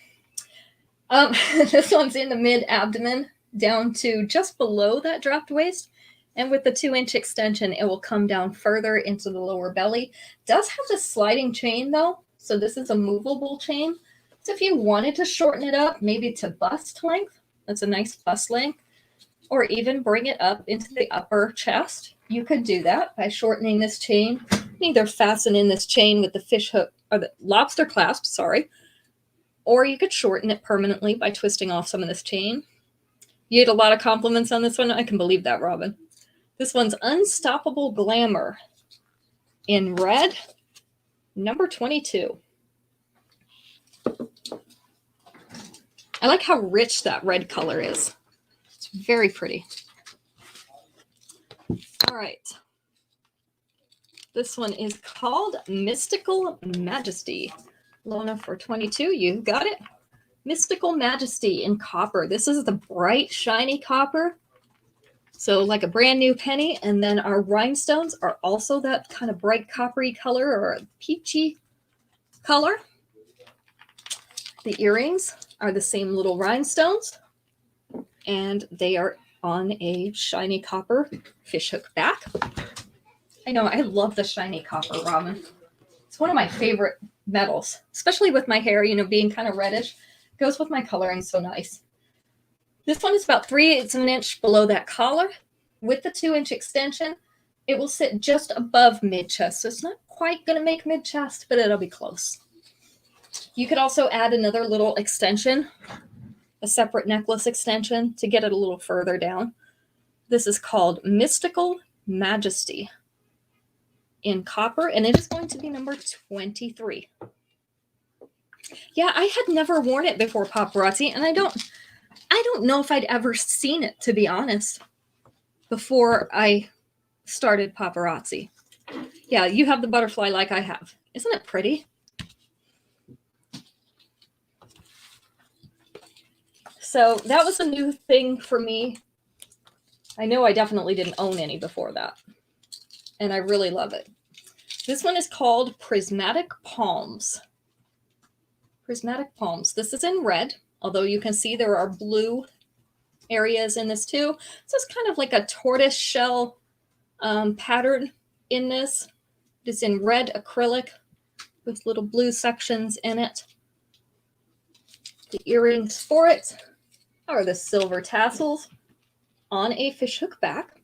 This one's in the mid-abdomen down to just below that dropped waist. And with the 2-inch extension, it will come down further into the lower belly. Does have the sliding chain though. So this is a movable chain. So if you wanted to shorten it up, maybe to bust length, that's a nice bust length, or even bring it up into the upper chest, you could do that by shortening this chain. Either fasten in this chain with the fish hook or the lobster clasp, sorry, or you could shorten it permanently by twisting off some of this chain. You had a lot of compliments on this one. I can believe that, Robin. This one's Unstoppable Glamour in red, number 22. I like how rich that red color is. It's very pretty. All right. This one is called Mystical Majesty. Lona for 22, you got it. Mystical Majesty in copper. This is the bright, shiny copper. So like a brand new penny. And then our rhinestones are also that kind of bright coppery color or a peachy color. The earrings are the same little rhinestones. And they are on a shiny copper fishhook back. I know, I love the shiny copper, Robin. It's one of my favorite metals, especially with my hair, you know, being kind of reddish. Goes with my coloring so nice. This one is about 3/8 of an inch below that collar. With the 2-inch extension, it will sit just above mid-chest. So it's not quite going to make mid-chest, but it'll be close. You could also add another little extension, a separate necklace extension to get it a little further down. This is called Mystical Majesty in copper, and it is going to be number 23. Yeah, I had never worn it before paparazzi, and I don't know if I'd ever seen it, to be honest, before I started paparazzi. Yeah, you have the butterfly like I have. Isn't it pretty? So that was a new thing for me. I know I definitely didn't own any before that, and I really love it. This one is called Prismatic Palms. Prismatic Palms. This is in red, although you can see there are blue areas in this too. So it's kind of like a tortoise shell pattern in this. It's in red acrylic with little blue sections in it. The earrings for it are the silver tassels on a fishhook back.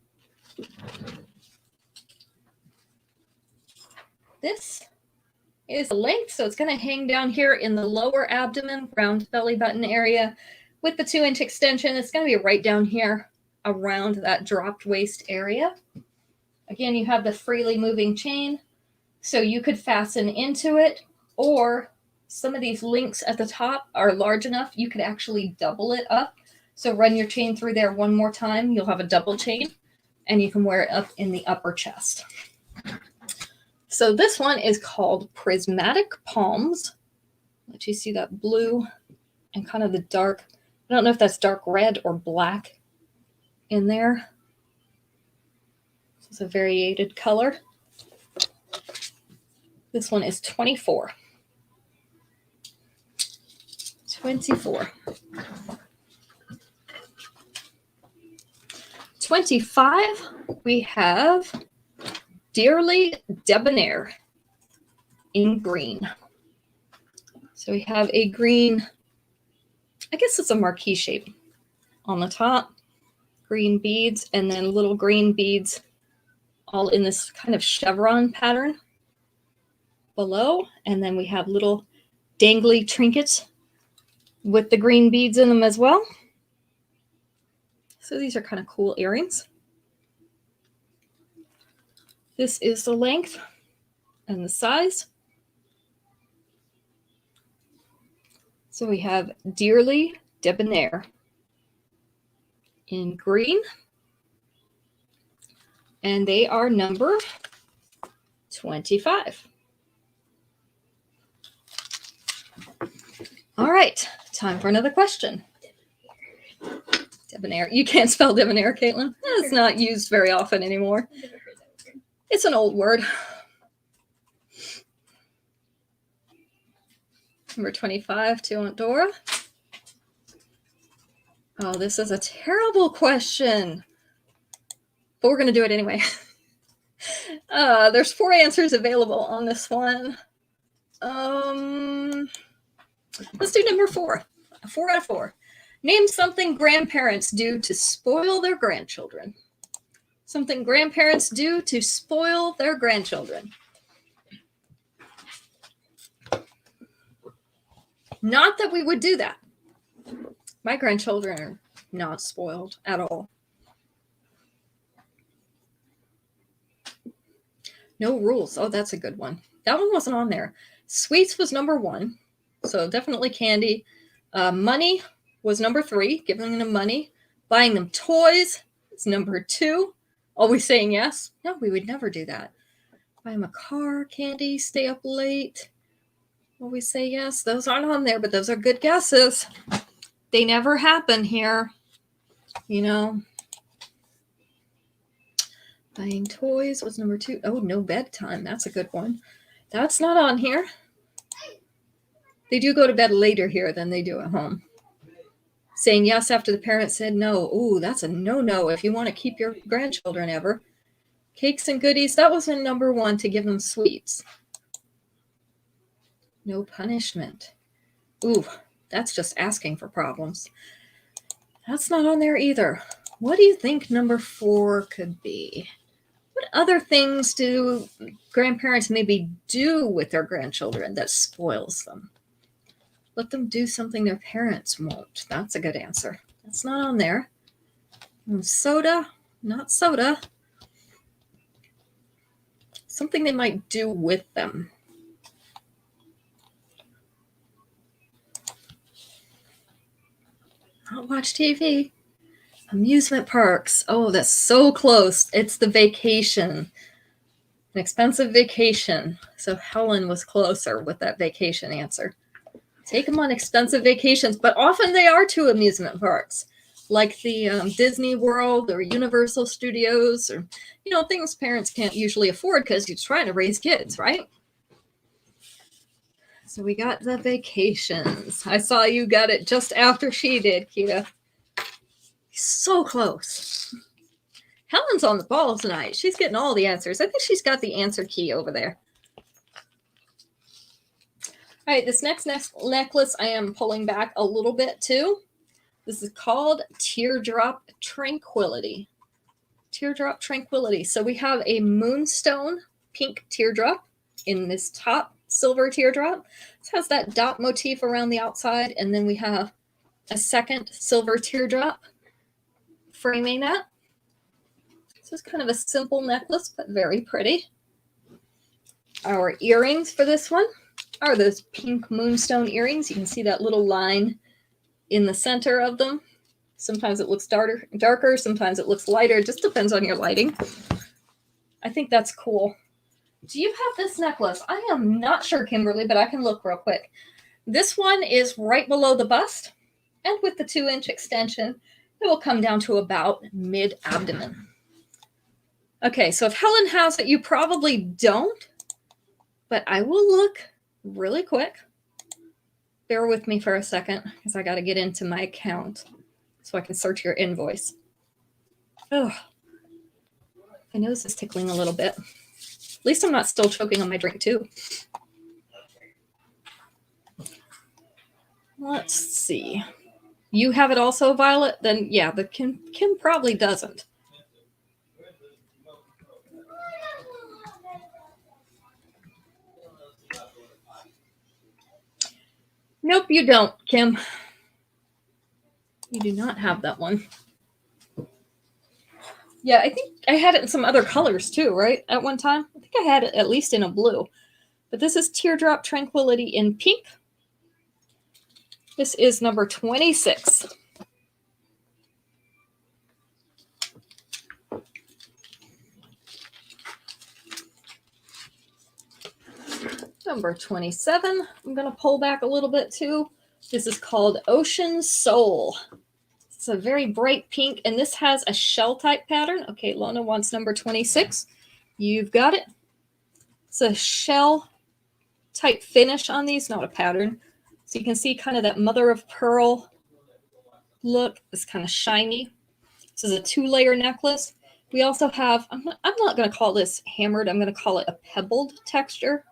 This is the length, so it's going to hang down here in the lower abdomen, round belly button area. With the 2-inch extension, it's going to be right down here around that dropped waist area. Again, you have the freely moving chain, so you could fasten into it, or some of these links at the top are large enough you could actually double it up. So run your chain through there one more time, you'll have a double chain, and you can wear it up in the upper chest. So this one is called Prismatic Palms. Let you see that blue and kind of the dark, I don't know if that's dark red or black in there. It's a variated color. This one is 24. 24. 25, we have Dearly Debonair in green. So we have a green, I guess it's a marquee shape on the top, green beads, and then little green beads all in this kind of chevron pattern below. And then we have little dangly trinkets with the green beads in them as well. So these are kind of cool earrings. This is the length and the size. So we have Dearly Debonair in green. And they are number 25. All right, time for another question. Debonair. You can't spell debonair, Caitlin. It's not used very often anymore. It's an old word. Number 25 to Aunt Dora. Oh, this is a terrible question, but we're going to do it anyway. There's 4 answers available on this one. Let's do number 4. 4 out of 4. Name something grandparents do to spoil their grandchildren. Something grandparents do to spoil their grandchildren. Not that we would do that. My grandchildren are not spoiled at all. No rules. Oh, that's a good one. That one wasn't on there. Sweets was number 1. So definitely candy. Money was number 3. Giving them money. Buying them toys is number 2. Always saying yes. No, we would never do that. Buy them a car, candy, stay up late. Always say yes. Those aren't on there, but those are good guesses. They never happen here. You know. Buying toys was number 2. Oh, no bedtime. That's a good one. That's not on here. They do go to bed later here than they do at home. Saying yes after the parents said no. Ooh, that's a no-no if you want to keep your grandchildren ever. Cakes and goodies. That was in number 1 to give them sweets. No punishment. Ooh, that's just asking for problems. That's not on there either. What do you think number 4 could be? What other things do grandparents maybe do with their grandchildren that spoils them? Let them do something their parents won't. That's a good answer. That's not on there. Soda, not soda. Something they might do with them. Not watch TV. Amusement parks. Oh, that's so close. It's the vacation. An expensive vacation. So Helen was closer with that vacation answer. Take them on expensive vacations, but often they are to amusement parks, like the Disney World or Universal Studios, or, you know, things parents can't usually afford because you're trying to raise kids, right? So we got the vacations. I saw you got it just after she did, Kita. So close. Helen's on the ball tonight. She's getting all the answers. I think she's got the answer key over there. All right, this next necklace I am pulling back a little bit too. This is called Teardrop Tranquility. Teardrop Tranquility. So we have a moonstone pink teardrop in this top silver teardrop. It has that dot motif around the outside, and then we have a second silver teardrop framing that. This is kind of a simple necklace, but very pretty. Our earrings for this one are those pink moonstone earrings. You can see that little line in the center of them. Sometimes it looks darker, sometimes it looks lighter. It just depends on your lighting. I think that's cool. Do you have this necklace? I am not sure, Kimberly, but I can look real quick. This one is right below the bust, and with the 2-inch extension, it will come down to about mid-abdomen. Okay, so if Helen has it, you probably don't, but I will look really quick. Bear with me for a second, because I got to get into my account so I can search your invoice. Oh, my nose is tickling a little bit. At least I'm not still choking on my drink, too. Let's see. You have it also, Violet? Then, yeah, the Kim probably doesn't. Nope, you don't, Kim. You do not have that one. Yeah, I think I had it in some other colors too, right? At one time. I think I had it at least in a blue. But this is Teardrop Tranquility in pink. This is number 26. Number 27. I'm going to pull back a little bit too. This is called Ocean Soul. It's a very bright pink, and this has a shell type pattern. Okay, Lona wants number 26. You've got it. It's a shell type finish on these, not a pattern. So you can see kind of that mother of pearl look. It's kind of shiny. This is a 2-layer necklace. We also have, I'm not going to call this hammered. I'm going to call it a pebbled texture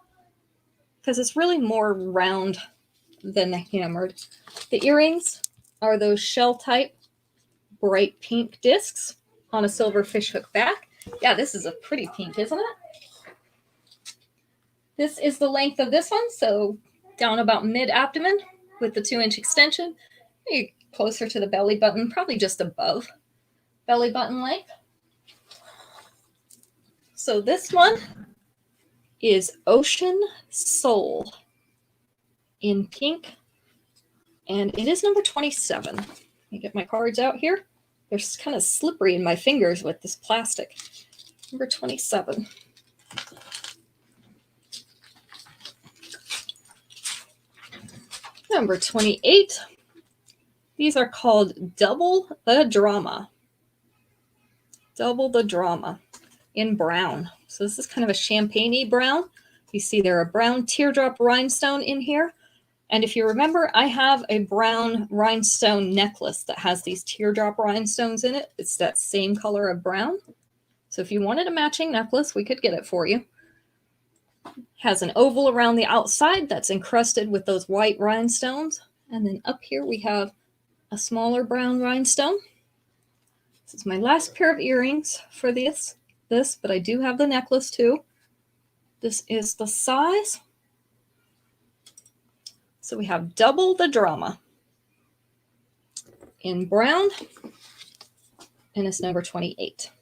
because it's really more round than hammered. The earrings are those shell type bright pink discs on a silver fishhook back. Yeah, this is a pretty pink, isn't it? This is the length of this one, so down about mid-abdomen with the 2-inch extension. Maybe closer to the belly button, probably just above belly button length. So this one is Ocean Soul in pink, and it is number 27. Let me get my cards out here. They're kind of slippery in my fingers with this plastic. Number 27. Number 28. These are called Double the Drama. Double the Drama in brown. So this is kind of a champagne-y brown. You see there a brown teardrop rhinestone in here. And if you remember, I have a brown rhinestone necklace that has these teardrop rhinestones in it. It's that same color of brown. So if you wanted a matching necklace, we could get it for you. Has an oval around the outside that's encrusted with those white rhinestones. And then up here we have a smaller brown rhinestone. This is my last pair of earrings for this, but I do have the necklace too. This is the size. So we have Double the Drama in brown, and it's number 28.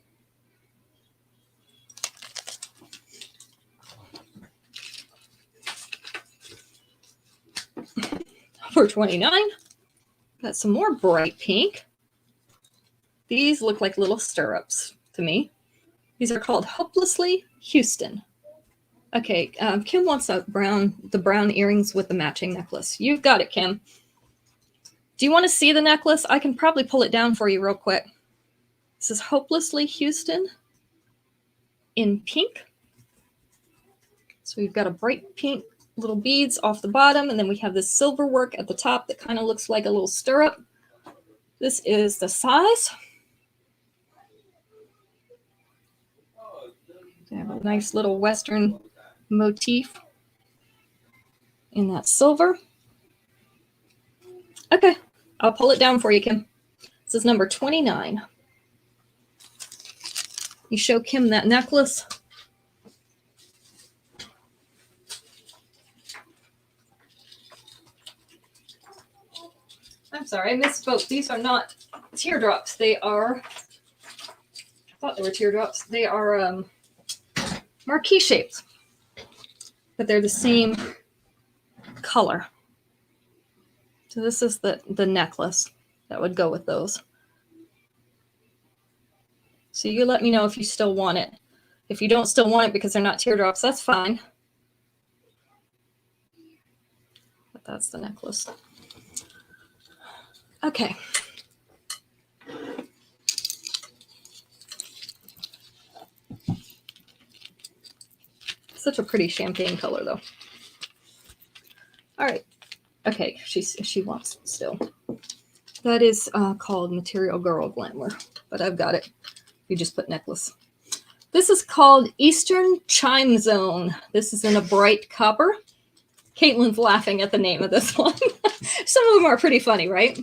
Number 29, got some more bright pink. These look like little stirrups to me. These are called Hopelessly Houston. Okay, Kim wants the brown earrings with the matching necklace. You've got it, Kim. Do you want to see the necklace? I can probably pull it down for you real quick. This is Hopelessly Houston in pink. So we've got a bright pink little beads off the bottom, and then we have this silver work at the top that kind of looks like a little stirrup. This is the size. We have a nice little Western motif in that silver. Okay, I'll pull it down for you, Kim. This is number 29. You show Kim that necklace. I'm sorry, I misspoke. These are not teardrops. They are thought they were teardrops. They are marquee shaped, but they're the same color. So this is the necklace that would go with those. So you let me know if you still want it. If you don't still want it because they're not teardrops, that's fine. But that's the necklace. Okay. Such a pretty champagne color, though. All right. Okay, she wants it still. That is called Material Girl Glamour, but I've got it. You just put necklace. This is called Eastern Chime Zone. This is in a bright copper. Caitlin's laughing at the name of this one. Some of them are pretty funny, right?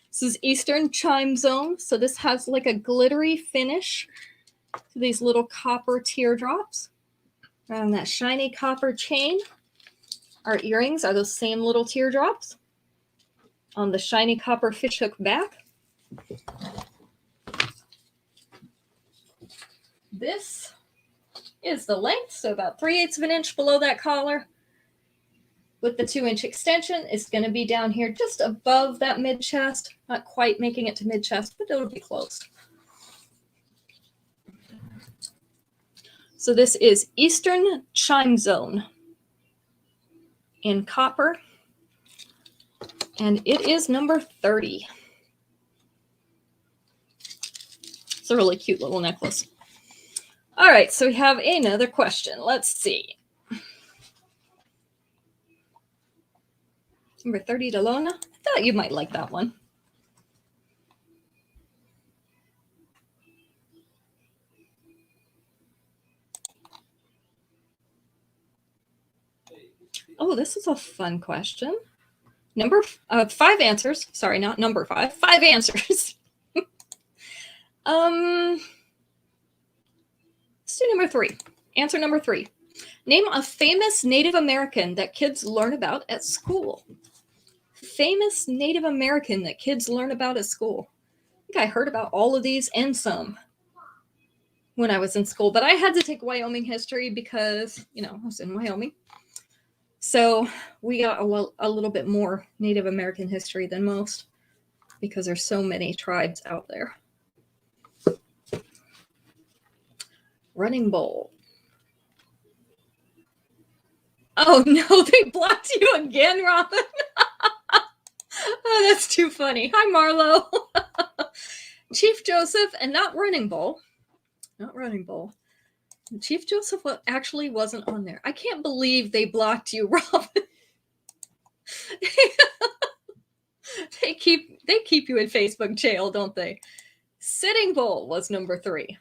This is Eastern Chime Zone. So this has like a glittery finish to these little copper teardrops. And that shiny copper chain. Our earrings are those same little teardrops on the shiny copper fishhook back. This is the length, so about 3/8 of an inch below that collar. With the 2-inch extension, it's going to be down here just above that mid chest. Not quite making it to mid chest, but it'll be close. So this is Eastern Chime Zone in copper, and it is number 30. It's a really cute little necklace. All right, so we have another question. Let's see. Number 30, Delona. I thought you might like that one. Oh, this is a fun question. Number 5 answers. Sorry, not number 5. 5 answers. Let's do number 3. Answer number 3. Name a famous Native American that kids learn about at school. Famous Native American that kids learn about at school. I think I heard about all of these and some when I was in school, but I had to take Wyoming history because, you know, I was in Wyoming. So we got a little bit more Native American history than most because there's so many tribes out there. Running Bull. Oh no, they blocked you again, Robin. Oh, that's too funny. Hi, Marlo. Chief Joseph and not Running Bull. Not Running Bull. Chief Joseph actually wasn't on there. I can't believe they blocked you, Robin. They keep you in Facebook jail, don't they? Sitting Bull was number 3.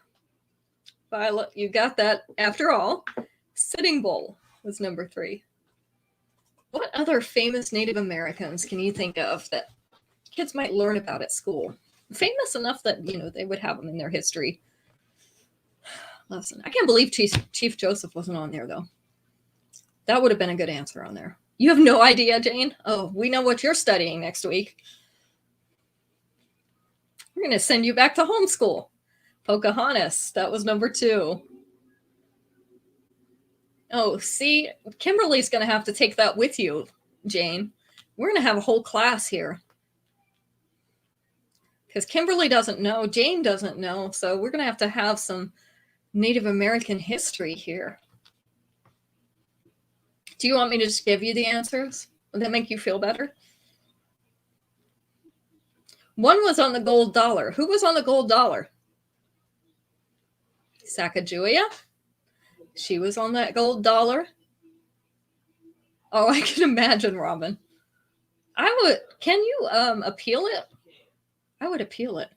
Violet, you got that after all. Sitting Bull was number 3. What other famous Native Americans can you think of that kids might learn about at school? Famous enough that, you know, they would have them in their history lesson. I can't believe Chief Joseph wasn't on there, though. That would have been a good answer on there. You have no idea, Jane? Oh, we know what you're studying next week. We're going to send you back to homeschool. Pocahontas, that was number 2. Oh, see, Kimberly's going to have to take that with you, Jane. We're going to have a whole class here. Because Kimberly doesn't know, Jane doesn't know, so we're going to have some Native American history here. Do you want me to just give you the answers? Will that make you feel better? One was on the gold dollar. Who was on the gold dollar? Sacagawea. She was on that gold dollar. Oh, I can imagine, Robin. Can you appeal it? I would appeal it.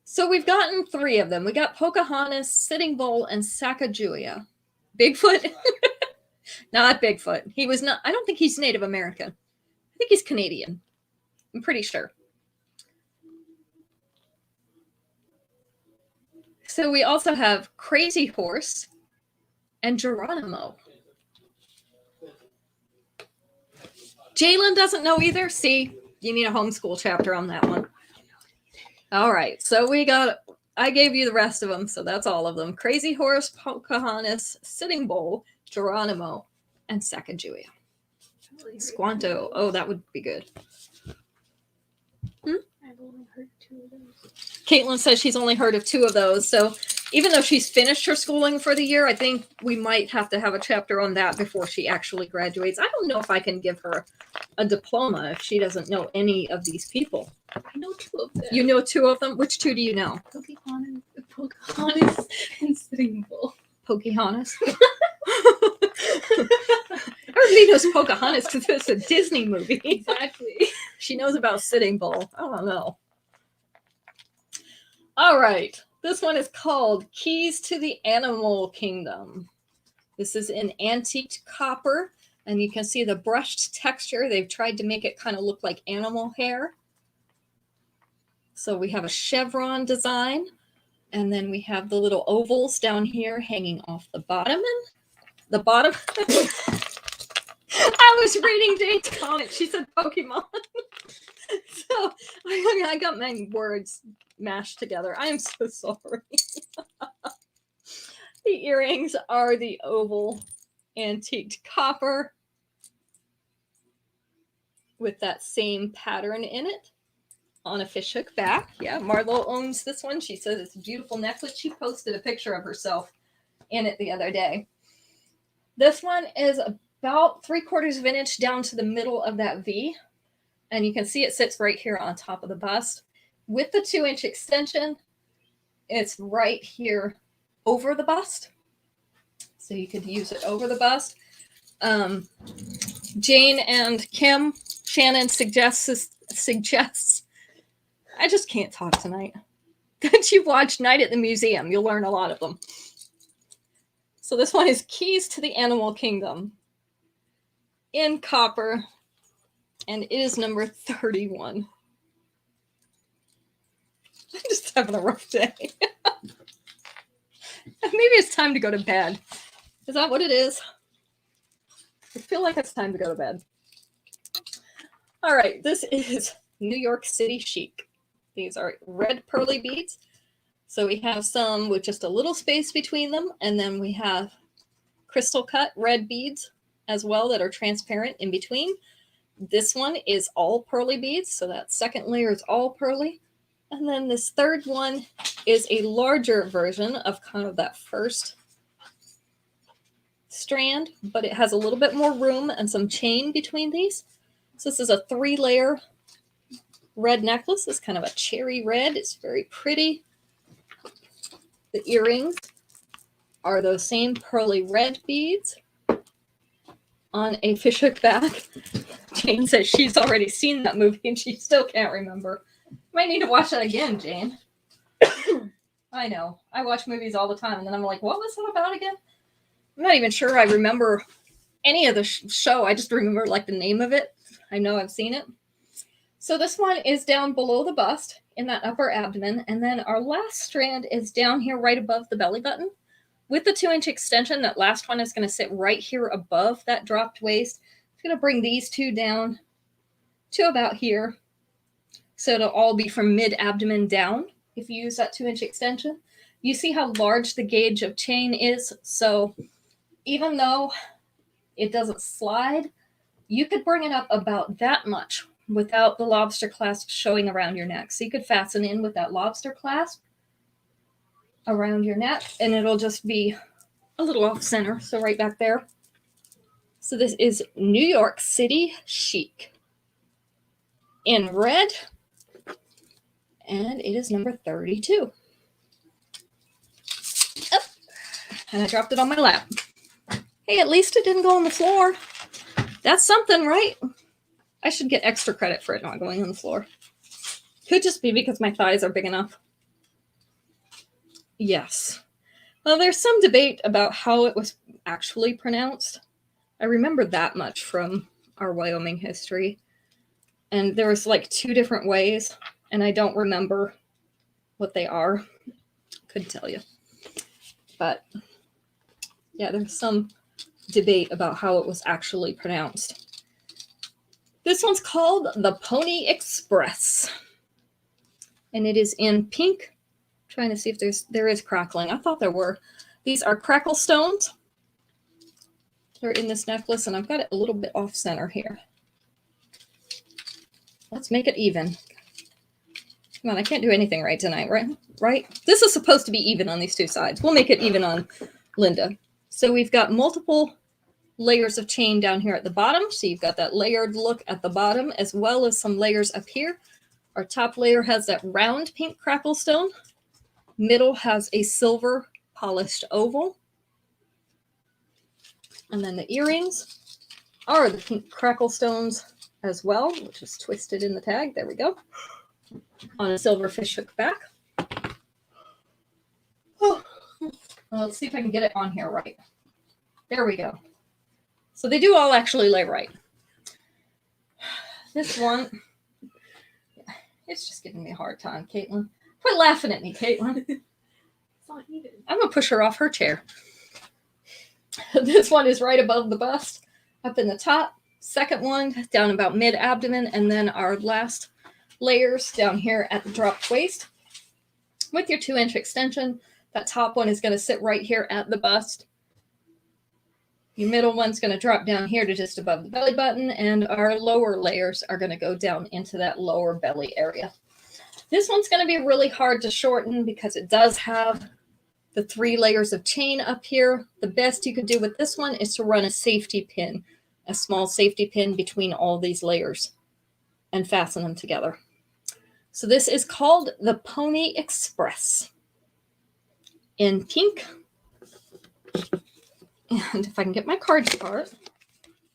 So we've gotten 3 of them. We got Pocahontas, Sitting Bull, and Sacagawea. Bigfoot? Not Bigfoot. He was not. I don't think he's Native American. I think he's Canadian. I'm pretty sure. So we also have Crazy Horse and Geronimo. Jalen doesn't know either. See, you need a homeschool chapter on that one. All right, so we got I gave you the rest of them, so that's all of them. Crazy Horse, Pocahontas, Sitting Bull, Geronimo, and Sacagawea. Squanto. Oh, that would be good. I've only heard 2 of those. Caitlin says she's only heard of 2 of those. So even though she's finished her schooling for the year, I think we might have to have a chapter on that before she actually graduates. I don't know if I can give her a diploma if she doesn't know any of these people. I know 2 of them. You know 2 of them? Which 2 do you know? Pocahontas and Sitting Bull. Pocahontas. Everybody knows Pocahontas because it's a Disney movie. Exactly. She knows about Sitting Bull. I don't know. All right. This one is called Keys to the Animal Kingdom. This is in antiqued copper, and you can see the brushed texture. They've tried to make it kind of look like animal hair. So we have a chevron design, and then we have the little ovals down here hanging off the bottom. And the bottom. I was reading Jane's comment. She said Pokemon. So I got my words mashed together. I am so sorry. The earrings are the oval antiqued copper with that same pattern in it on a fishhook back. Yeah, Marlo owns this one. She says it's a beautiful necklace. She posted a picture of herself in it the other day. This one is about 3/4 of an inch down to the middle of that V. And you can see it sits right here on top of the bust. With the 2-inch extension, it's right here over the bust. So you could use it over the bust. Jane and Shannon suggests, I just can't talk tonight, that you watch Night at the Museum. You'll learn a lot of them. So this one is Keys to the Animal Kingdom in copper, and it is number 31. I'm just having a rough day. Maybe it's time to go to bed. Is that what it is? I feel like it's time to go to bed. All right, this is New York City Chic. These are red pearly beads. So we have some with just a little space between them, and then we have crystal cut red beads as well that are transparent in between. This one is all pearly beads, so that second layer is all pearly. And then this third one is a larger version of kind of that first strand, but it has a little bit more room and some chain between these. So this is a 3-layer red necklace. It's kind of a cherry red. It's very pretty. The earrings are those same pearly red beads on a fishhook back. Jane says she's already seen that movie and she still can't remember. Might need to watch that again, Jane. I know. I watch movies all the time, and then I'm like, what was that about again? I'm not even sure I remember any of the show. I just remember like the name of it. I know I've seen it. So this one is down below the bust in that upper abdomen, and then our last strand is down here right above the belly button. With the 2-inch extension, that last one is going to sit right here above that dropped waist. I'm going to bring these 2 down to about here. So it'll all be from mid-abdomen down if you use that 2-inch extension. You see how large the gauge of chain is. So even though it doesn't slide, you could bring it up about that much without the lobster clasp showing around your neck. So you could fasten in with that lobster clasp around your neck, and it'll just be a little off center. So right back there. So this is New York City Chic in red. And it is number 32. Oh, and I dropped it on my lap. Hey, at least it didn't go on the floor. That's something, right? I should get extra credit for it not going on the floor. Could just be because my thighs are big enough. Yes. Well, there's some debate about how it was actually pronounced. I remember that much from our Wyoming history. And there was like 2 different ways. And I don't remember what they are. Couldn't tell you. But yeah, there's some debate about how it was actually pronounced. This one's called the Pony Express. And it is in pink Trying to see if there is crackling. I thought there were. These are crackle stones. They're in this necklace, and I've got it a little bit off center here. Let's make it even. Come on, I can't do anything right tonight, right? Right? This is supposed to be even on these two sides. We'll make it even on Linda. So we've got multiple layers of chain down here at the bottom. So you've got that layered look at the bottom, as well as some layers up here. Our top layer has that round pink crackle stone. Middle has a silver polished oval. And then the earrings are the pink crackle stones as well, which is twisted in the tag. There we go. On a silver fishhook back. Oh, well, let's see if I can get it on here right. There we go. So they do all actually lay right. This one, it's just giving me a hard time, Caitlin. Quit laughing at me, Caitlin. It's not even. I'm going to push her off her chair. This one is right above the bust, up in the top. Second one down about mid-abdomen, and then our last layers down here at the dropped waist. With your 2-inch extension, that top one is going to sit right here at the bust. Your middle one's going to drop down here to just above the belly button, and our lower layers are going to go down into that lower belly area. This one's going to be really hard to shorten because it does have the 3 layers of chain up here. The best you could do with this one is to run a safety pin, a small safety pin between all these layers, and fasten them together. So this is called the Pony Express in pink. And if I can get my cards apart,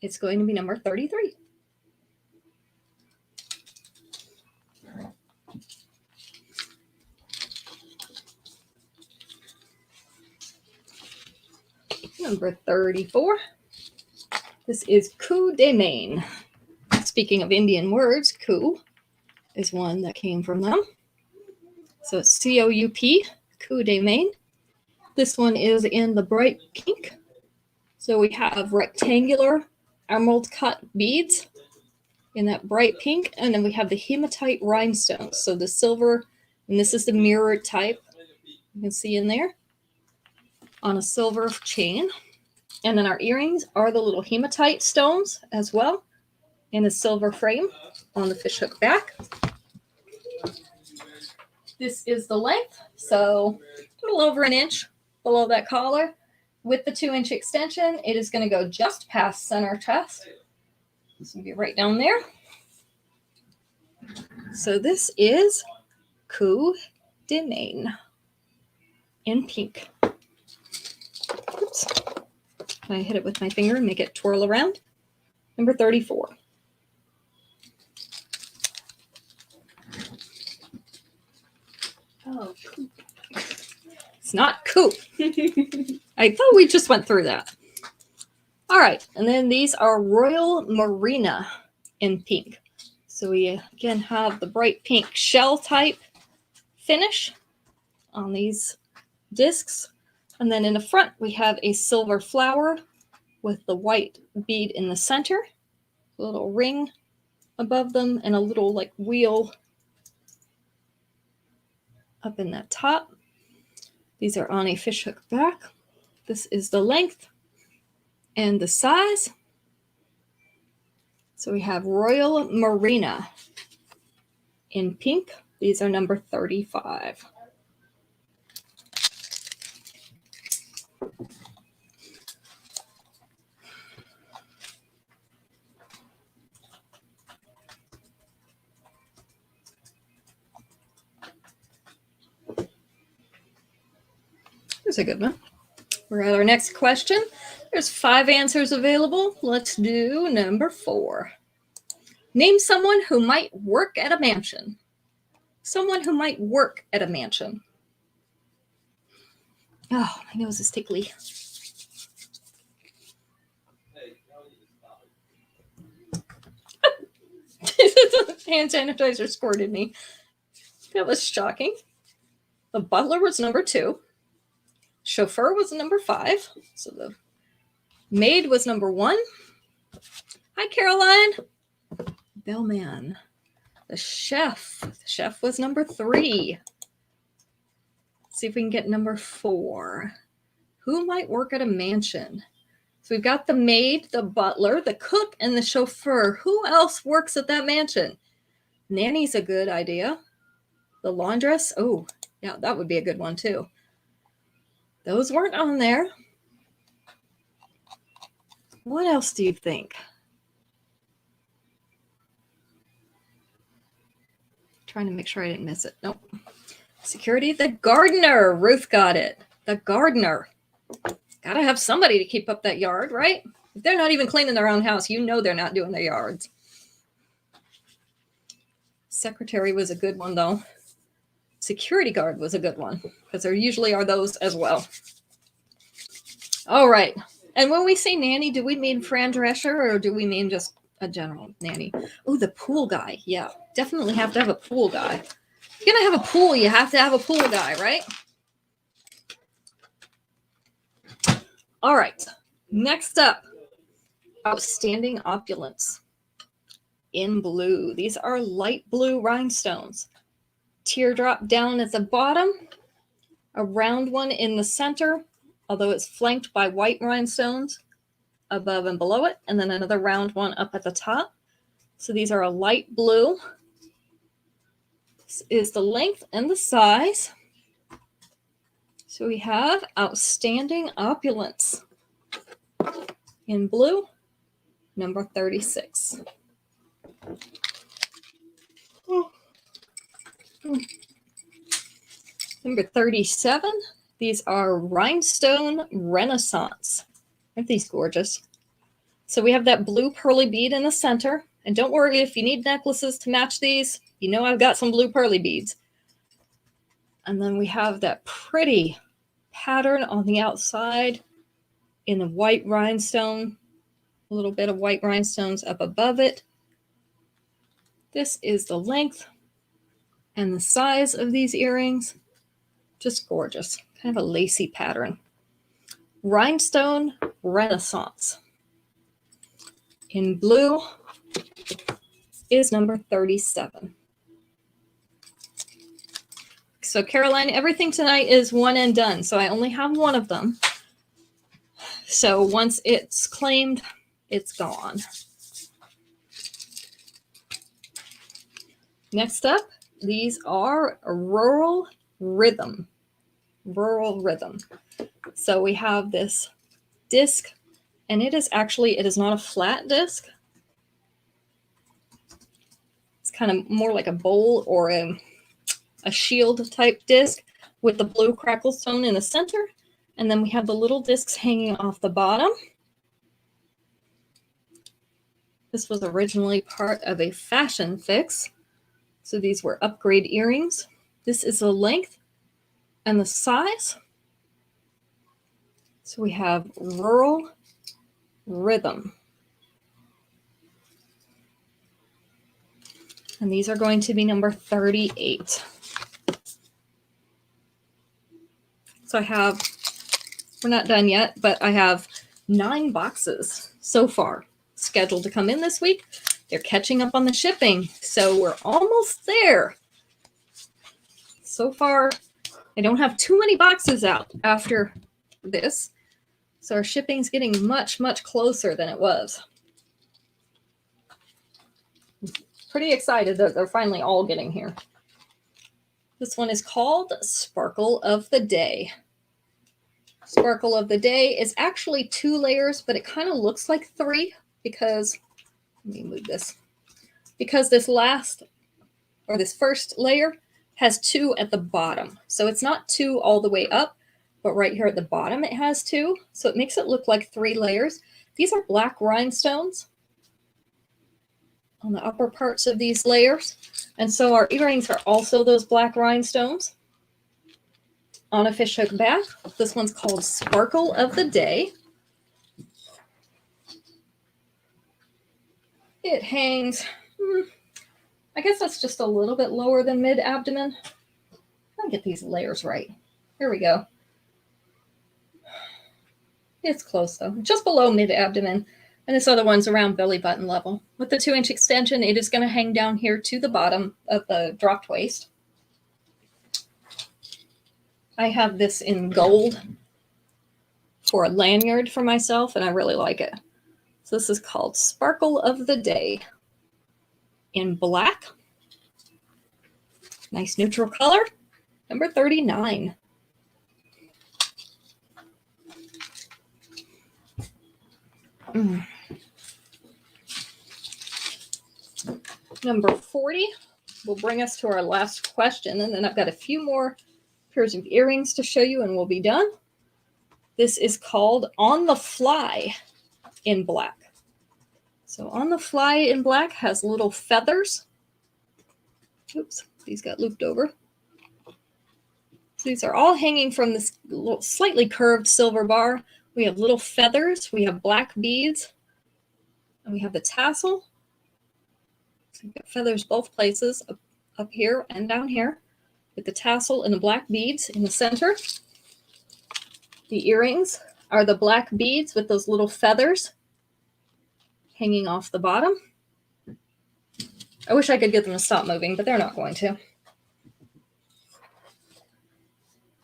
it's going to be number 33. Number 34. This is coup de main. Speaking of Indian words, coup is one that came from them. So it's C-O-U-P, coup de main. This one is in the bright pink. So we have rectangular emerald cut beads in that bright pink. And then we have the hematite rhinestones. So the silver, and this is the mirrored type. You can see in there on a silver chain. And then our earrings are the little hematite stones as well in a silver frame on the fishhook back. This is the length, so a little over 1 inch below that collar. With the 2-inch extension, it is going to go just past center chest. It's going to be right down there. So this is coup de main in pink. Oops. I hit it with my finger and make it twirl around. Number 34. Oh, cool. It's not coupe. I thought we just went through that. All right. And then these are Royal Marina in pink. So we again have the bright pink shell type finish on these discs. And then in the front, we have a silver flower with the white bead in the center, a little ring above them, and a little like wheel up in that top. These are on a fishhook back. This is the length and the size. So we have Royal Marina in pink. These are number 35. There's a good one. We're at our next question. There's 5 answers available. Let's do number 4. Name someone who might work at a mansion. Someone who might work at a mansion. Oh, my nose is tickly. Hand sanitizer squirted me. That was shocking. The butler was number 2. Chauffeur was number 5. So the maid was number 1. Hi, Caroline. Bellman. The chef. The chef was number 3. See if we can get number 4. Who might work at a mansion? So we've got the maid, the butler, the cook, and the chauffeur. Who else works at that mansion? Nanny's a good idea. The laundress. Oh, yeah, that would be a good one too. Those weren't on there. What else do you think? Trying to make sure I didn't miss it. Nope. Security, the gardener. Ruth got it. The gardener. Gotta have somebody to keep up that yard, right? If they're not even cleaning their own house, you know they're not doing their yards. Secretary was a good one, though. Security guard was a good one, because there usually are those as well. All right. And when we say nanny, do we mean Fran Drescher, or do we mean just a general nanny? Oh, the pool guy. Yeah, definitely have to have a pool guy. If you're going to have a pool, you have to have a pool guy, right? All right. Next up, outstanding opulence in blue. These are light blue rhinestones. Teardrop down at the bottom, a round one in the center, although it's flanked by white rhinestones above and below it, and then another round one up at the top. So these are a light blue. This is the length and the size. So we have outstanding opulence in blue, number 36. Number 37, these are Rhinestone Renaissance. Aren't these gorgeous? So we have that blue pearly bead in the center. And don't worry if you need necklaces to match these. You know I've got some blue pearly beads. And then we have that pretty pattern on the outside in the white rhinestone. A little bit of white rhinestones up above it. This is the length and the size of these earrings. Just gorgeous. Kind of a lacy pattern. Rhinestone Renaissance in blue is number 37. So Caroline, everything tonight is one and done. So I only have one of them. So once it's claimed, it's gone. Next up, these are Rural Rhythm. Rural Rhythm. So we have this disc, and it is not a flat disc. It's kind of more like a bowl or a shield type disc with the blue crackle stone in the center. And then we have the little discs hanging off the bottom. This was originally part of a fashion fix. So these were upgrade earrings. This is the length and the size. So we have Rural Rhythm. And these are going to be number 38. So we're not done yet, but I have 9 boxes so far scheduled to come in this week. They're catching up on the shipping, so we're almost there. So far, I don't have too many boxes out after this, so our shipping's getting much, much closer than it was. Pretty excited that they're finally all getting here. This one is called Sparkle of the Day. Sparkle of the Day is actually 2 layers, but it kind of looks like 3 because, let me move this, because this first layer has 2 at the bottom. So it's not 2 all the way up, but right here at the bottom it has 2. So it makes it look like 3 layers. These are black rhinestones on the upper parts of these layers. And so our earrings are also those black rhinestones on a fishhook back. This one's called Sparkle of the Day. It hangs, I guess that's just a little bit lower than mid-abdomen. I'll get these layers right. Here we go. It's close though, just below mid-abdomen. And this other one's around belly button level. With the 2-inch extension, it is going to hang down here to the bottom of the dropped waist. I have this in gold for a lanyard for myself, and I really like it. So this is called Sparkle of the Day in black. Nice neutral color. Number 39. Number 40 will bring us to our last question, and then I've got a few more pairs of earrings to show you and we'll be done. This is called On the Fly in black. So On the Fly in black has little feathers. Oops, these got looped over. So these are all hanging from this little slightly curved silver bar. We have little feathers, we have black beads, and we have the tassel. So you've got feathers both places, up here and down here, with the tassel and the black beads in the center. The earrings are the black beads with those little feathers hanging off the bottom. I wish I could get them to stop moving, but they're not going to.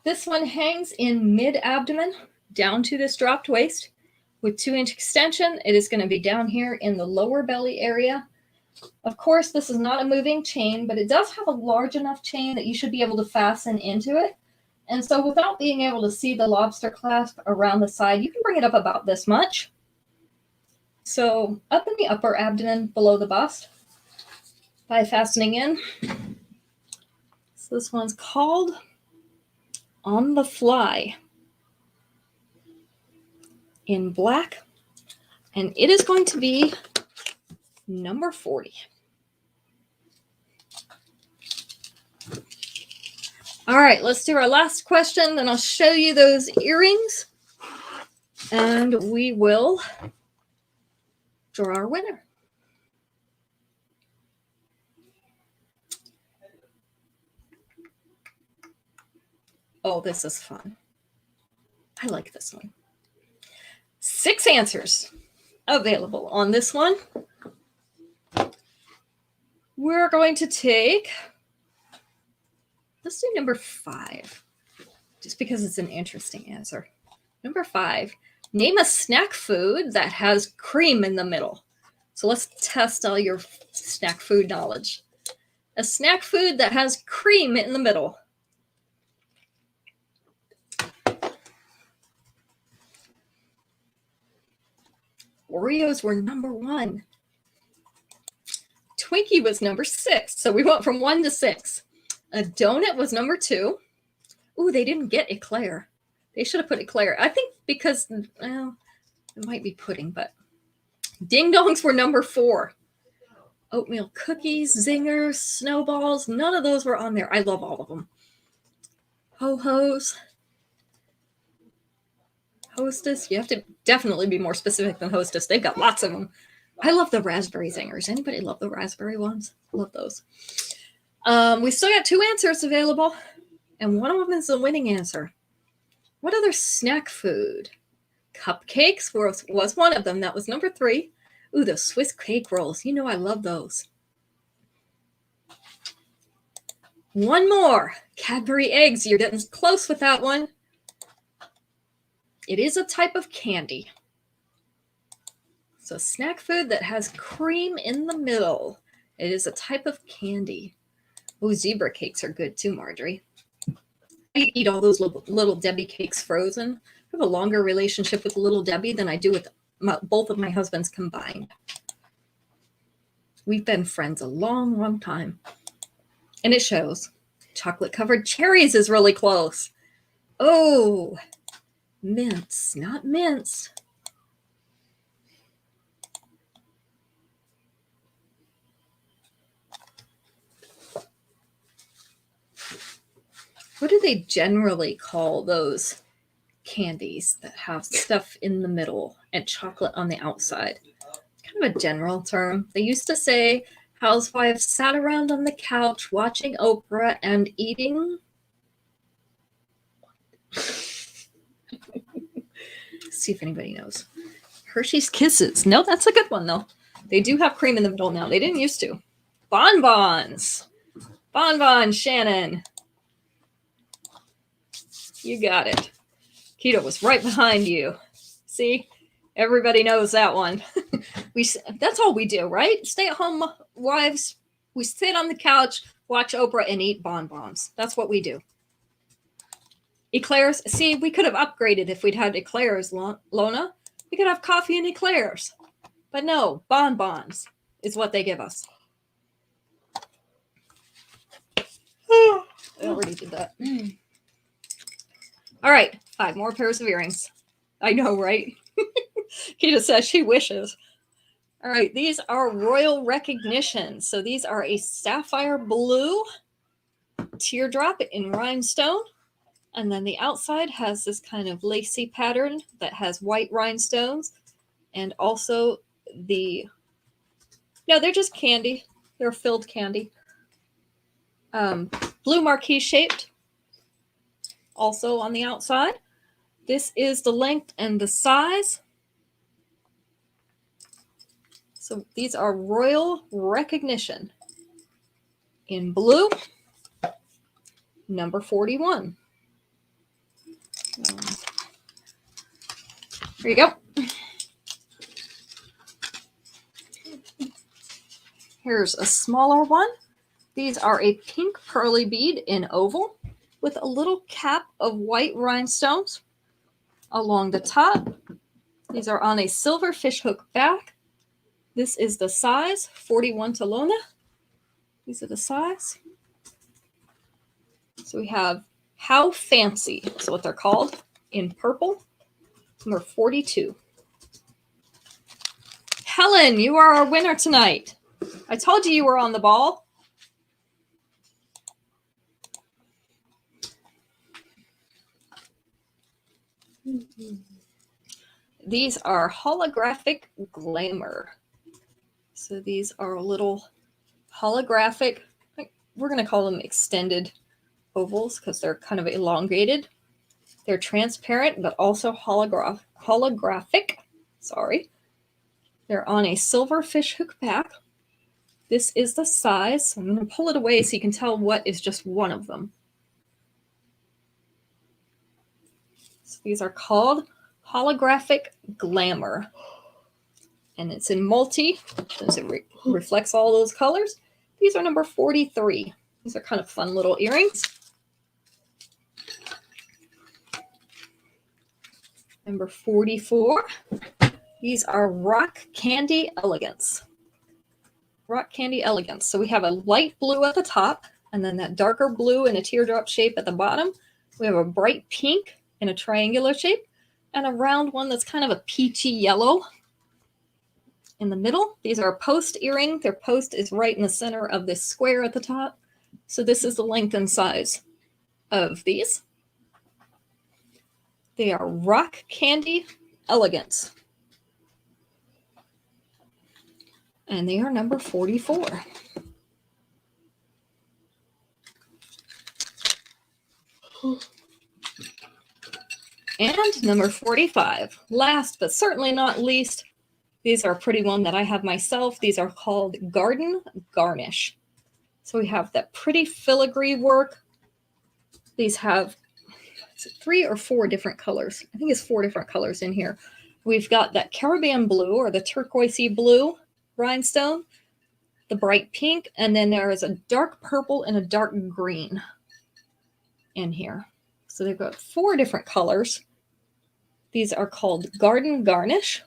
This one hangs in mid-abdomen down to this dropped waist with 2-inch extension. It is going to be down here in the lower belly area. Of course, this is not a moving chain, but it does have a large enough chain that you should be able to fasten into it. And so without being able to see the lobster clasp around the side, you can bring it up about this much. So up in the upper abdomen below the bust by fastening in. So this one's called On the Fly in black, and it is going to be number 40. All right, let's do our last question, then I'll show you those earrings, and we will draw our winner. Oh, this is fun. I like this one. 6 answers available on this one. We're going to take, let's do number 5, just because it's an interesting answer. Number 5, name a snack food that has cream in the middle. So let's test all your snack food knowledge. A snack food that has cream in the middle. Oreos were number 1. Twinkie was number 6. So we went from 1 to 6. A donut was number 2. Ooh, they didn't get eclair. They should have put eclair. I think because, well, it might be pudding, but ding dongs were number 4. Oatmeal cookies, zingers, snowballs, none of those were on there. I love all of them. Ho-hos. Hostess. You have to definitely be more specific than Hostess. They've got lots of them. I love the raspberry zingers. Anybody love the raspberry ones? Love those. We still got 2 answers available, and one of them is the winning answer. What other snack food? Cupcakes was one of them. That was number 3. Ooh, those Swiss cake rolls. You know I love those. One more. Cadbury eggs. You're getting close with that one. It is a type of candy. So snack food that has cream in the middle. It is a type of candy. Ooh, zebra cakes are good too, Marjorie. I eat all those little Debbie cakes frozen. I have a longer relationship with Little Debbie than I do with both of my husbands combined. We've been friends a long, long time. And it shows. Chocolate covered cherries is really close. Oh, mints, not mints. What do they generally call those candies that have stuff in the middle and chocolate on the outside? Kind of a general term. They used to say housewives sat around on the couch watching Oprah and eating. See if anybody knows. Hershey's Kisses. No, that's a good one though. They do have cream in the middle now. They didn't used to. Bonbons. Bonbons, Shannon. You got it. Keto was right behind you. See? Everybody knows that one. That's all we do, right? Stay-at-home wives. We sit on the couch, watch Oprah, and eat bonbons. That's what we do. Eclairs. See, we could have upgraded if we'd had eclairs, Lona. We could have coffee and eclairs. But no, bonbons is what they give us. I already did that. All right, 5 more pairs of earrings. I know, right? Keita says she wishes. All right, these are Royal Recognition. So these are a sapphire blue teardrop in rhinestone. And then the outside has this kind of lacy pattern that has white rhinestones. And also no, they're just candy. They're filled candy. Blue marquise shaped. Also on the outside. This is the length and the size. So these are Royal Recognition in blue, number 41. Here you go. Here's a smaller one. These are a pink pearly bead in oval with a little cap of white rhinestones along the top. These are on a silver fishhook back. This is the size, 41 to Lona. These are the size. So we have How Fancy, that's what they're called, in purple, number 42. Helen, you are our winner tonight. I told you were on the ball. These are Holographic Glamour. So these are little holographic, we're going to call them extended ovals because they're kind of elongated. They're transparent, but also holographic. Sorry. They're on a silver fishhook back. This is the size. I'm going to pull it away so you can tell what is just one of them. So these are called Holographic Glamour. And it's in multi, since it reflects all those colors. These are number 43. These are kind of fun little earrings. Number 44. These are Rock Candy Elegance. Rock Candy Elegance. So we have a light blue at the top, and then that darker blue in a teardrop shape at the bottom. We have a bright pink in a triangular shape, and a round one that's kind of a peachy yellow in the middle. These are a post earring. Their post is right in the center of this square at the top. So this is the length and size of these. They are Rock Candy Elegance. And they are number 44. And number 45. Last but certainly not least, these are a pretty one that I have myself. These are called Garden Garnish. So we have that pretty filigree work. These have 3 or 4 different colors. I think it's 4 different colors in here. We've got that Caribbean blue or the turquoisey blue rhinestone, the bright pink, and then there is a dark purple and a dark green in here. So they've got 4 different colors. These are called Garden Garnish.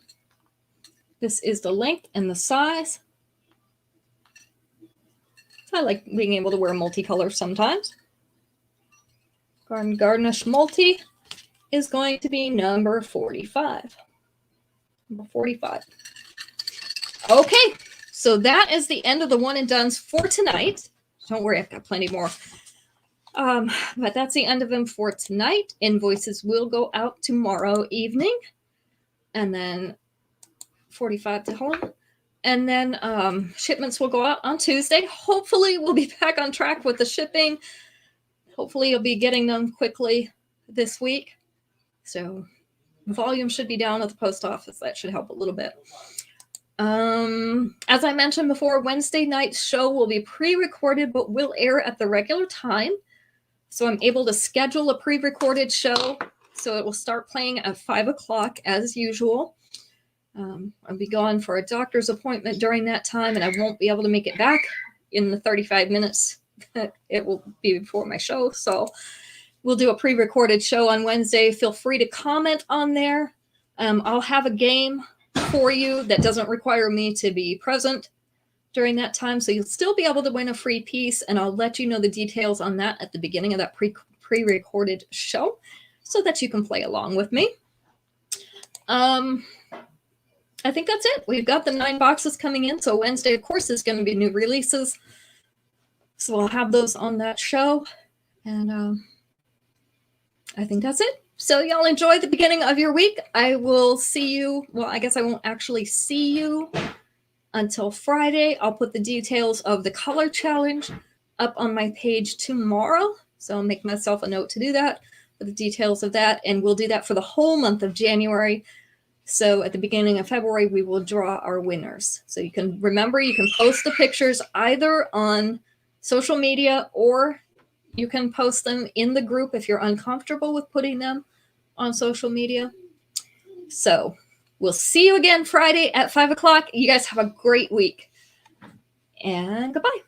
This is the length and the size. I like being able to wear multicolors sometimes. Garden Garnish Multi is going to be number 45. Number 45. Okay, so that is the end of the one and dones for tonight. Don't worry, I've got plenty more. But that's the end of them for tonight. Invoices will go out tomorrow evening. And then 45 to home. And then shipments will go out on Tuesday. Hopefully we'll be back on track with the shipping. Hopefully you'll be getting them quickly this week. So volume should be down at the post office. That should help a little bit. As I mentioned before, Wednesday night's show will be pre-recorded but will air at the regular time. So I'm able to schedule a pre-recorded show. So it will start playing at 5 o'clock as usual. I'll be gone for a doctor's appointment during that time, and I won't be able to make it back in the 35 minutes that it will be before my show. So we'll do a pre-recorded show on Wednesday. Feel free to comment on there. I'll have a game for you that doesn't require me to be present during that time. So you'll still be able to win a free piece, and I'll let you know the details on that at the beginning of that pre-recorded show so that you can play along with me. I think that's it. We've got the 9 boxes coming in. So Wednesday, of course, is going to be new releases. So I'll have those on that show. And I think that's it. So y'all enjoy the beginning of your week. I will see you. Well, I guess I won't actually see you until Friday. I'll put the details of the color challenge up on my page tomorrow. So I'll make myself a note to do that, for the details of that. And we'll do that for the whole month of January. So at the beginning of February, we will draw our winners. So you can remember, you can post the pictures either on social media, or you can post them in the group if you're uncomfortable with putting them on social media. So we'll see you again Friday at 5 o'clock. You guys have a great week. And goodbye.